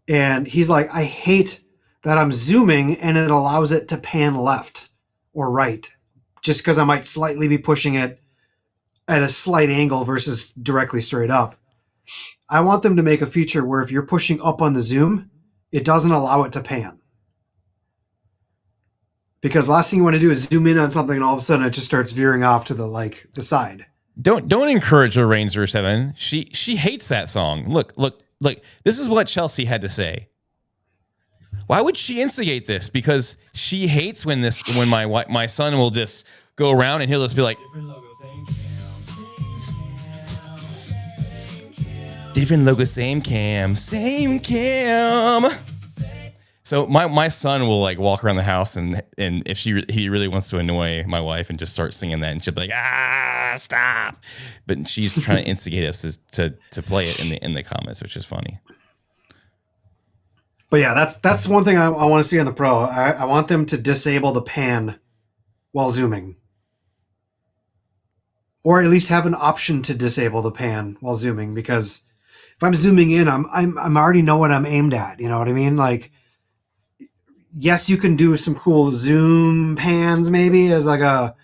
And he's like, I hate that I'm zooming and it allows it to pan left or right, just because I might slightly be pushing it at a slight angle versus directly straight up. I want them to make a feature where if you're pushing up on the zoom, it doesn't allow it to pan. Because last thing you want to do is zoom in on something and all of a sudden it just starts veering off to the side. Don't encourage her Ranger 7. She hates that song. Look. This is what Chelsea had to say. Why would she instigate this? Because she hates when my son will just go around and he'll just be like, different logo, same cam, same cam. So my son will like walk around the house and if he really wants to annoy my wife and just start singing that and she'll be like, stop. But she's trying to instigate us to play it in the comments, which is funny. But yeah, that's one thing I want to see on the Pro. I want them to disable the pan while zooming, or at least have an option to disable the pan while zooming. Because if I'm zooming in, I'm already know what I'm aimed at. You know what I mean? Like, yes, you can do some cool zoom pans maybe as like a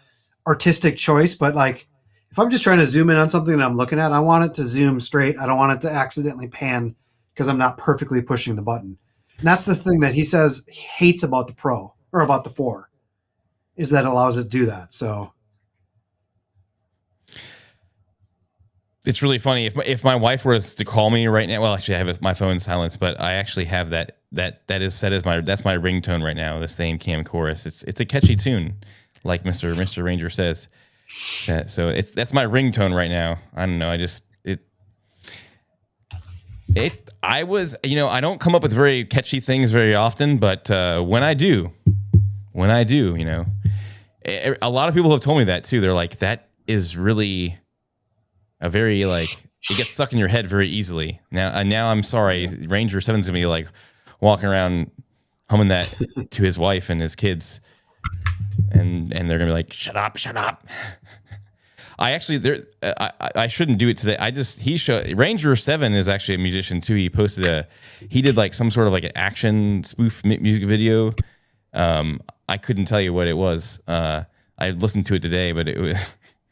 artistic choice, but like if I'm just trying to zoom in on something that I'm looking at, I want it to zoom straight. I don't want it to accidentally pan because I'm not perfectly pushing the button. And that's the thing that he says he hates about the Pro or about the 4 is that it allows it to do that. So it's really funny if my wife was to call me right now. Well, actually, I have my phone silenced, but I actually have that is set as that's my ringtone right now. The same cam chorus. It's a catchy tune, like Mr. Ranger says. So that's my ringtone right now. I don't know. I was, I don't come up with very catchy things very often, but when I do, a lot of people have told me that too. They're like, that is really a very it gets stuck in your head very easily. Now I'm sorry, Ranger 7's gonna be like walking around humming that to his wife and his kids, and they're gonna be like, shut up. I actually I shouldn't do it today. Ranger 7 is actually a musician too. He posted he did like some sort of like an action spoof music video. I couldn't tell you what it was. I listened to it today, but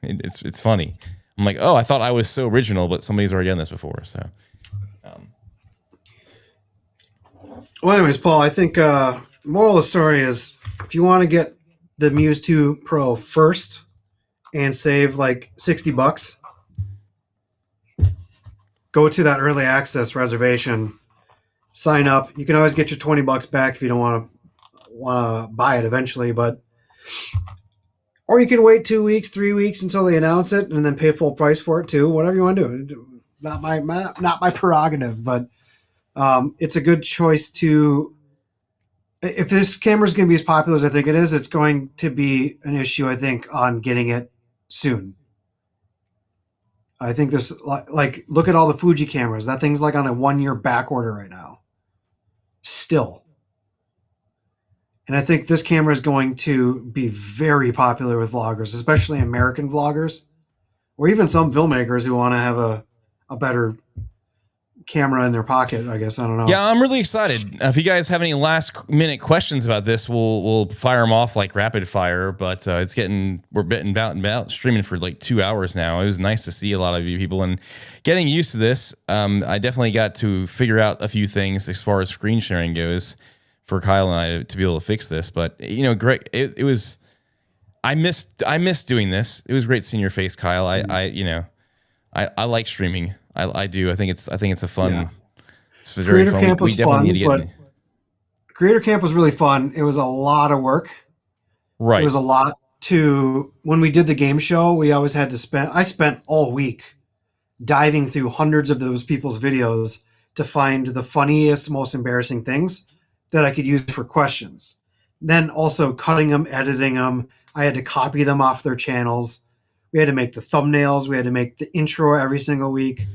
it's funny. I'm like, oh, I thought I was so original, but somebody's already done this before. So, well, anyways, Paul, I think moral of the story is if you want to get the Muse 2 Pro first and save like $60, go to that early access reservation, sign up. You can always get your $20 back if you don't want to buy it eventually, or you can wait 2 weeks, 3 weeks until they announce it and then pay full price for it too. Whatever you want to do. Not my prerogative, but it's a good choice to. If this camera is going to be as popular as I think it is, it's going to be an issue, I think, on getting it soon. I think there's look at all the Fuji cameras. That thing's like on a 1-year back order right now. Still. And I think this camera is going to be very popular with vloggers, especially American vloggers, or even some filmmakers who want to have a better camera in their pocket, I guess. I don't know. Yeah, I'm really excited. If you guys have any last minute questions about this, we'll fire them off like rapid fire. But we're bitten about streaming for like 2 hours now. It was nice to see a lot of you people and getting used to this. I definitely got to figure out a few things as far as screen sharing goes for Kyle and I to be able to fix this. But great. It was. I missed doing this. It was great seeing your face, Kyle. I like streaming. I do. I think it's a fun. Yeah. It's very Creator fun. Camp was fun, but in. Creator Camp was really fun. It was a lot of work. Right. It was a lot when we did the game show, we always had to I spent all week diving through hundreds of those people's videos to find the funniest, most embarrassing things that I could use for questions. Then also cutting them, editing them. I had to copy them off their channels. We had to make the thumbnails. We had to make the intro every single week.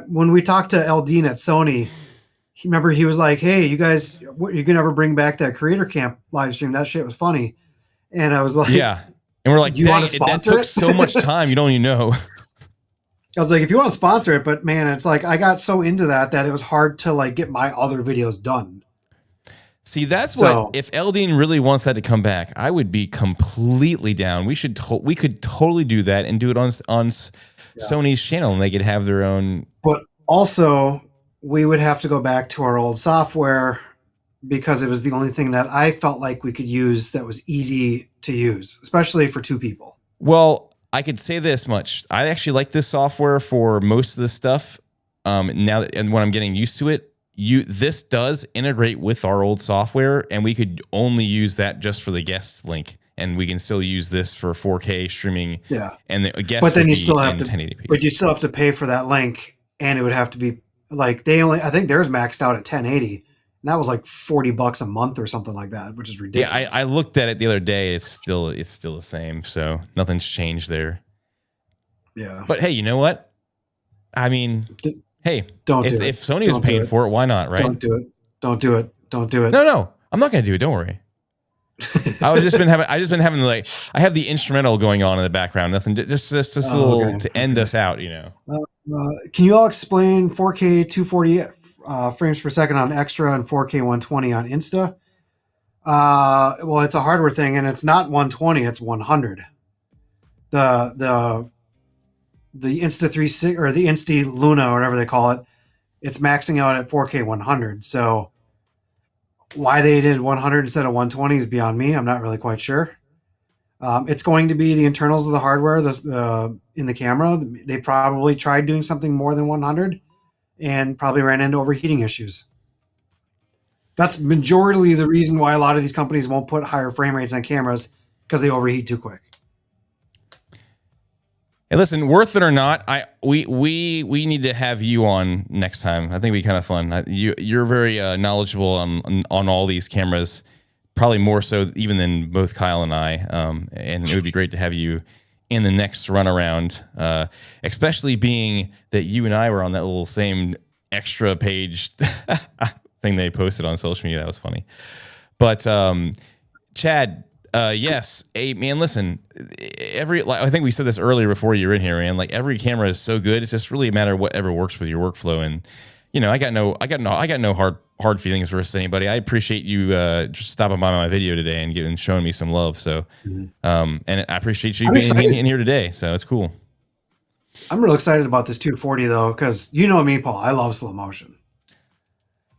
When we talked to Eldine at Sony, he was like, hey, you guys, you can ever bring back that Creator Camp live stream? That shit was funny. And I was like, yeah. And we're like, dang, that took so much time. You don't even know. I was like, if you want to sponsor it, but man, it's like, I got so into that it was hard to like get my other videos done. See, that's So- what, if Eldine really wants that to come back, I would be completely down. We could totally do that and do it on Sony's channel, and they could have their own. But also, we would have to go back to our old software because it was the only thing that I felt like we could use that was easy to use, especially for two people. Well, I could say this much. I actually like this software for most of the stuff. Now that, and when I'm getting used to it, this does integrate with our old software, and we could only use that just for the guest link, and we can still use this for 4K streaming. Yeah, and the guest. But then you be still have in to. 1080p. But you still have to pay for that link, and it would have to be like I think theirs maxed out at 1080, and that was like $40 a month or something like that, which is ridiculous. Yeah, I looked at it the other day. It's still the same, so nothing's changed there. Yeah. But hey, you know what? I mean, hey, if Sony was paying for it, why not, right? Don't do it. Don't do it. Don't do it. No, I'm not gonna do it. Don't worry. I just been having like, I have the instrumental going on in the background. Nothing, just a little okay. to end us out, you know. Can you all explain 4K 240 frames per second on Xtra and 4K 120 on Insta? Well, it's a hardware thing, and it's not 120; it's 100. The Insta 360 or the Insta Luna or whatever they call it, it's maxing out at 4K 100. So why they did 100 instead of 120 is beyond me. I'm not really quite sure. It's going to be the internals of the hardware in the camera. They probably tried doing something more than 100 and probably ran into overheating issues. That's majority the reason why a lot of these companies won't put higher frame rates on cameras, because they overheat too quick. Hey, listen, worth it or not, we need to have you on next time. I think it'd be kind of fun. You're very knowledgeable on all these cameras, probably more so even than both Kyle and I. And it would be great to have you in the next run around, especially being that you and I were on that little same extra page thing they posted on social media. That was funny. But Chad. Yes. Hey, man, listen, I think we said this earlier before you were in here, man, like every camera is so good. It's just really a matter of whatever works with your workflow. And, you know, I got no hard feelings versus anybody. I appreciate you just stopping by my video today and showing me some love. So, and I appreciate you being in here today. So it's cool. I'm real excited about this 240 though, because you know me, Paul, I love slow motion.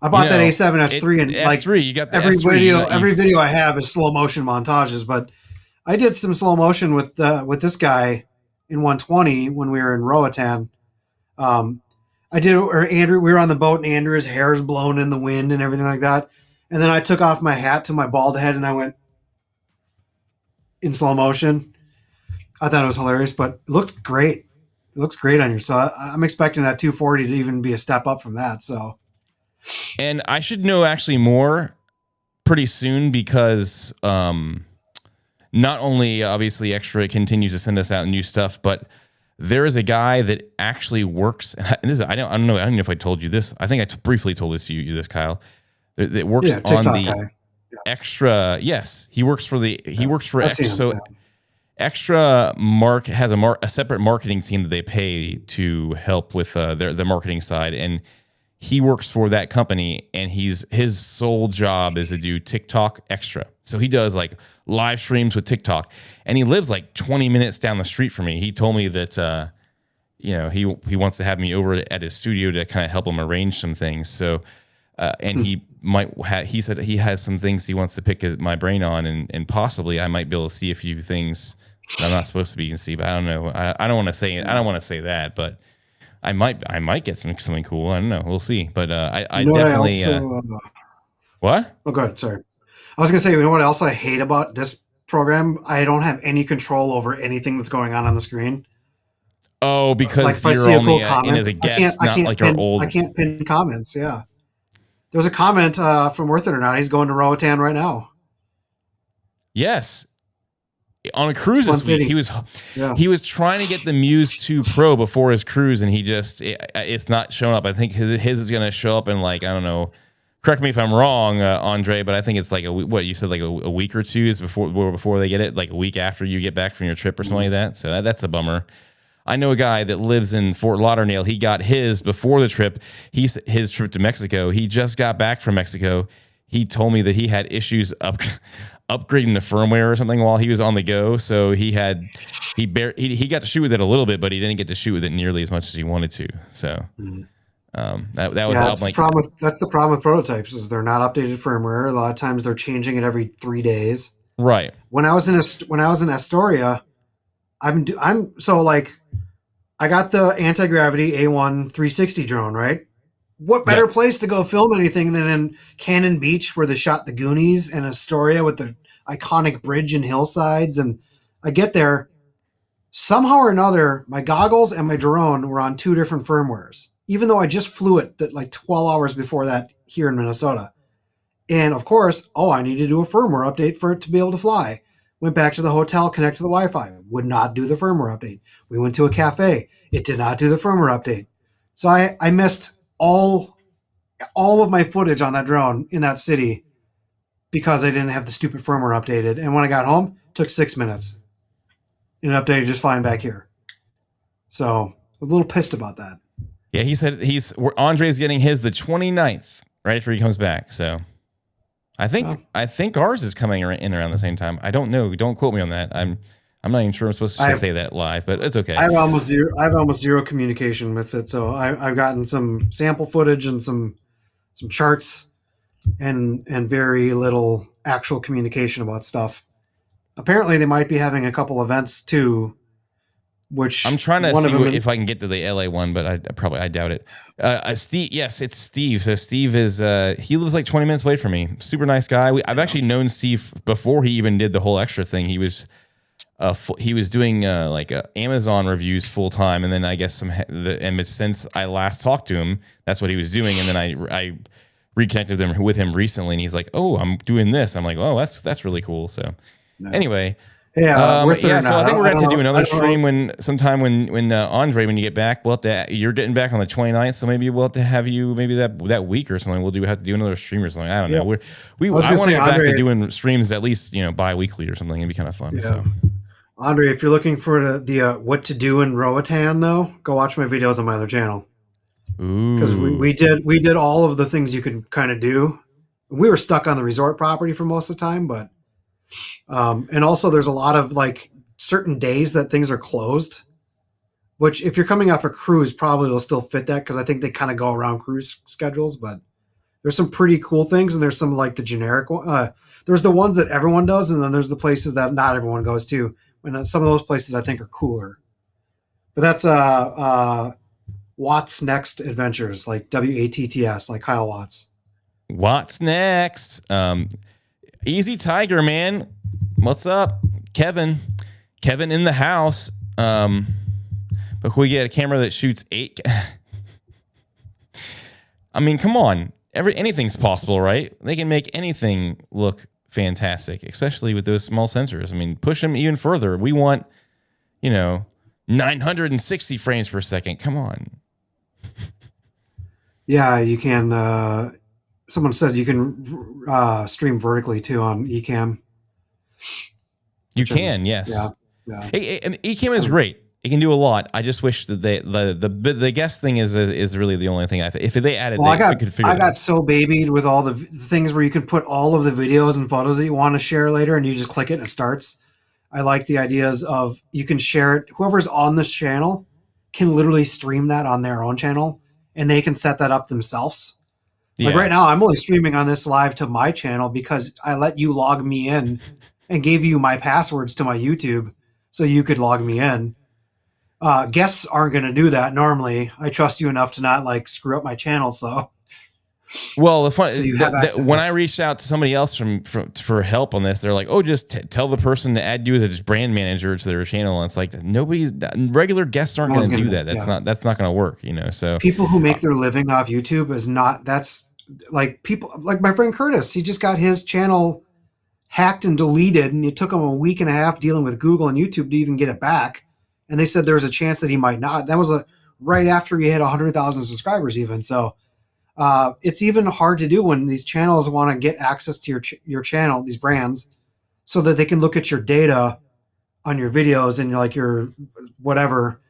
I bought that A7S3 and like S3, you got the every S3, every video I have is slow motion montages, but I did some slow motion with this guy in 120 when we were in Roatan. We were on the boat and Andrew's hair's blown in the wind and everything like that. And then I took off my hat to my bald head and I went in slow motion. I thought it was hilarious, but it looks great. It looks great on you. So I'm expecting that 240 to even be a step up from that. So. And I should know actually more pretty soon because not only obviously Xtra continues to send us out new stuff, but there is a guy that actually works. And this I don't know if I told you this. I think I briefly told this to you, Kyle. That works on the Xtra. Yes, he works for Xtra. So Xtra has a separate marketing team that they pay to help with their marketing side, and he works for that company, and his sole job is to do TikTok Xtra. So he does like live streams with TikTok, and he lives like 20 minutes down the street from me. He told me that he wants to have me over at his studio to kind of help him arrange some things. So and he said he has some things he wants to pick my brain on, and possibly I might be able to see a few things that I'm not supposed to be able to see. But I don't know. I don't want to say it. I don't want to say that, but I might get something cool. I don't know. We'll see. But I definitely. What? Oh, good. Sorry. I was gonna say, you know what else I hate about this program? I don't have any control over anything that's going on the screen. Oh, because like you're only in as a guest, not like our old. I can't pin comments. Yeah. There was a comment from Worth It or Not. He's going to Roatan right now. Yes. On a cruise this week, he was trying to get the Muse 2 Pro before his cruise, and it's not showing up. I think his is going to show up in like, I don't know. Correct me if I'm wrong, Andre, but I think it's like what you said, like a week or two is before they get it, like a week after you get back from your trip or something like that. So that's a bummer. I know a guy that lives in Fort Lauderdale. He got his before the trip. His trip to Mexico. He just got back from Mexico. he told me that he had issues upgrading the firmware or something while he was on the go. So he got to shoot with it a little bit, but he didn't get to shoot with it nearly as much as he wanted to. So that was that's the problem that's the problem with prototypes is they're not updated firmware. A lot of times they're changing it every 3 days. Right. When I was in Astoria, I got the anti-gravity A1 360 drone, right? What better place to go film anything than in Cannon Beach, where they shot the Goonies, and Astoria with the iconic bridge and hillsides. And I get there, somehow or another, my goggles and my drone were on 2 different firmwares, even though I just flew it like 12 hours before that here in Minnesota. And of course, I need to do a firmware update for it to be able to fly. Went back to the hotel, connected to the Wi-Fi, would not do the firmware update. We went to a cafe, it did not do the firmware update. So I missed all of my footage on that drone in that city because I didn't have the stupid firmware updated. And when I got home, it took 6 minutes. And it updated just fine back here. So I'm a little pissed about that. Yeah, he said Andre's getting his the 29th, right after he comes back. So I think ours is coming in around the same time. I don't know. Don't quote me on that. I'm not even sure I'm supposed to say that live, but it's okay. I have almost zero communication with it. So I've gotten some sample footage and some charts and very little actual communication about stuff. Apparently they might be having a couple events too, which I'm trying to see if I can get to the LA one, but I doubt it. Steve, yes, it's Steve. So Steve is he lives like 20 minutes away from me. Super nice guy. I've actually known Steve before he even did the whole extra thing. He was doing Amazon reviews full time, and then I guess since I last talked to him, that's what he was doing. And then I reconnected with him recently, and he's like, "Oh, I'm doing this." I'm like, "Oh, that's really cool." So anyway. Yeah, so I think we're going to do another stream when Andre, when you get back, you're getting back on the 29th, so maybe we'll have to have you maybe that week or something. We'll have to do another stream or something. I don't know. I want to get back to doing streams at least bi-weekly or something. It'd be kind of fun. Yeah. So. Andre, if you're looking for the what to do in Roatan, though, go watch my videos on my other channel. Because we did all of the things you could kind of do. We were stuck on the resort property for most of the time, but. And also there's a lot of like certain days that things are closed, which if you're coming off a cruise, probably will still fit that. Cause I think they kind of go around cruise schedules, but there's some pretty cool things. And there's some like the generic one. There's the ones that everyone does. And then there's the places that not everyone goes to. And some of those places I think are cooler, but that's, Watts Next Adventures, like WATTS, like Kyle Watts. What's next? Easy Tiger, man. What's up? Kevin in the house. But can we get a camera that shoots 8? I mean, come on. Anything's possible, right? They can make anything look fantastic, especially with those small sensors. I mean, push them even further. We want, 960 frames per second. Come on. Yeah, you can. Someone said you can stream vertically too on Ecamm. You can, yes. Yeah. Ecamm is great. It can do a lot. I just wish that the guest thing is really the only thing. If they added, I got so babied with all the things where you can put all of the videos and photos that you want to share later, and you just click it and it starts. I like the ideas of you can share it. Whoever's on this channel can literally stream that on their own channel, and they can set that up themselves. Like right now, I'm only streaming on this live to my channel because I let you log me in and gave you my passwords to my YouTube so you could log me in. Guests aren't going to do that normally. I trust you enough to not like screw up my channel. So, well, the fun when I reached out to somebody else for help on this, they're like, "Oh, just tell the person to add you as a brand manager to their channel." And it's like regular guests aren't going to do that. That's not going to work. So people who make their living off YouTube is not. That's like people like my friend Curtis. He just got his channel hacked and deleted, and it took him a week and a half dealing with Google and YouTube to even get it back. And they said there was a chance that he might not. That was right after he hit 100,000 subscribers even. So it's even hard to do when these channels want to get access to your channel, these brands, so that they can look at your data on your videos and like your whatever.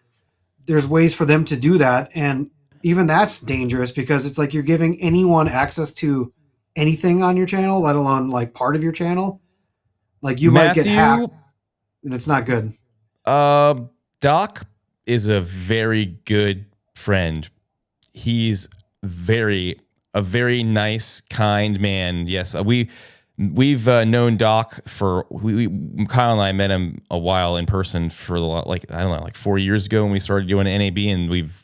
There's ways for them to do that. And even that's dangerous because it's like you're giving anyone access to anything on your channel, let alone like part of your channel, like you might get hacked, and it's not good. Doc is a very good friend. He's a very nice, kind man. Yes, we've known Doc for Kyle and I met him a while in person for like I don't know, like 4 years ago when we started doing NAB, and we've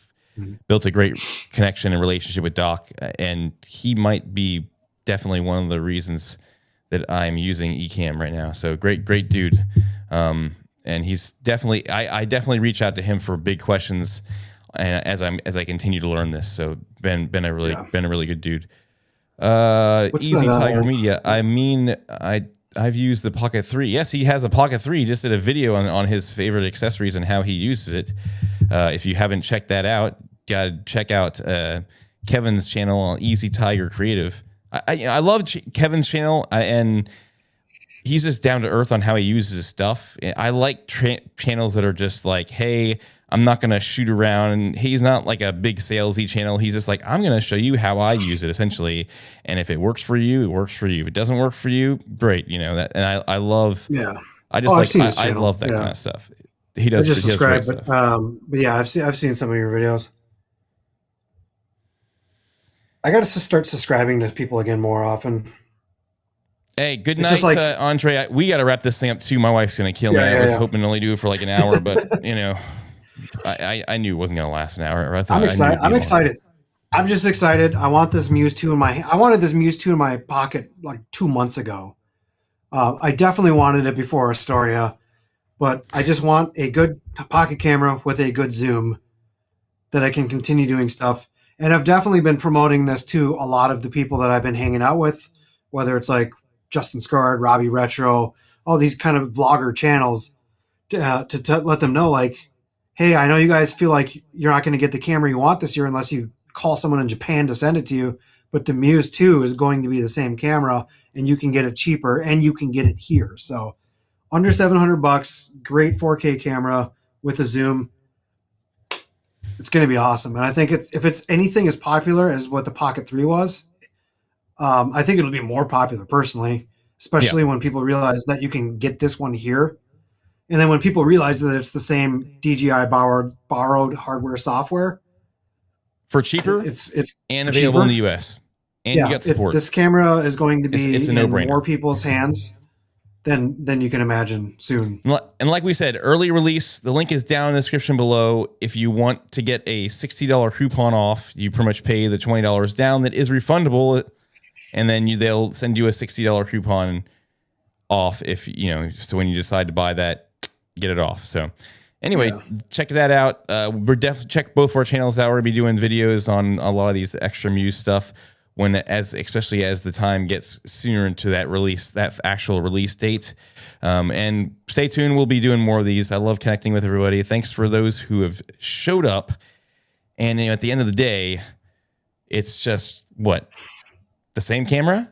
built a great connection and relationship with Doc, and he might be definitely one of the reasons that I'm using Ecamm right now. So great dude. And he's definitely, I definitely reach out to him for big questions, and as I continue to learn this. So been a really good dude. Easy Tiger Media. I mean, I've used the Pocket 3. Yes, he has a Pocket 3. He just did a video on his favorite accessories and how he uses it. If you haven't checked that out, gotta check out Kevin's channel on Easy Tiger Creative. I love Kevin's channel, and he's just down to earth on how he uses his stuff. I like channels that are just like, hey, I'm not going to shoot around. And he's not like a big salesy channel. He's just like, I'm going to show you how I use it, essentially. And if it works for you, it works for you. If it doesn't work for you, great. You know that. And I love. Yeah. I just I love that kind of stuff. He does. I just subscribe, but yeah, I've seen some of your videos. I got to start subscribing to people again more often. Hey, good night, Andre. We got to wrap this thing up too. My wife's gonna kill me. I was hoping to only do it for like an hour, but you know, I knew it wasn't gonna last an hour. I'm excited. I'm excited. I'm just excited. I want this Muse 2 in my. I wanted this Muse 2 in my pocket like 2 months ago. I definitely wanted it before Astoria, but I just want a good pocket camera with a good zoom that I can continue doing stuff. And I've definitely been promoting this to a lot of the people that I've been hanging out with, whether it's like Justin Scarred, Robbie Retro, all these kind of vlogger channels to let them know, like, hey, I know you guys feel like you're not going to get the camera you want this year unless you call someone in Japan to send it to you, but the Muse 2 is going to be the same camera, and you can get it cheaper, and you can get it here. So under $700, great 4K camera with a zoom. It's going to be awesome. And I think if it's anything as popular as what the Pocket 3 was, I think it'll be more popular personally, especially when people realize that you can get this one here. And then when people realize that it's the same DJI borrowed hardware software for cheaper, it's and available in the US. And you got support. This camera is going to be it's a in more people's hands than you can imagine soon. And like we said, early release, the link is down in the description below. If you want to get a $60 coupon off, you pretty much pay the $20 down that is refundable. And then they'll send you a $60 coupon off if, you know, so when you decide to buy that, get it off. So anyway, check that out. Check both of our channels out. We're going to be doing videos on a lot of these Xtra Muse stuff especially as the time gets sooner into that actual release date. And stay tuned. We'll be doing more of these. I love connecting with everybody. Thanks for those who have showed up. And you know, at the end of the day, it's just what? The same camera?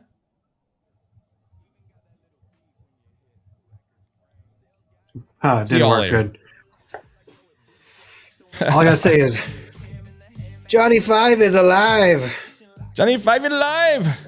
It didn't work good. All I gotta say is Johnny 5 is alive. Johnny 5 is alive.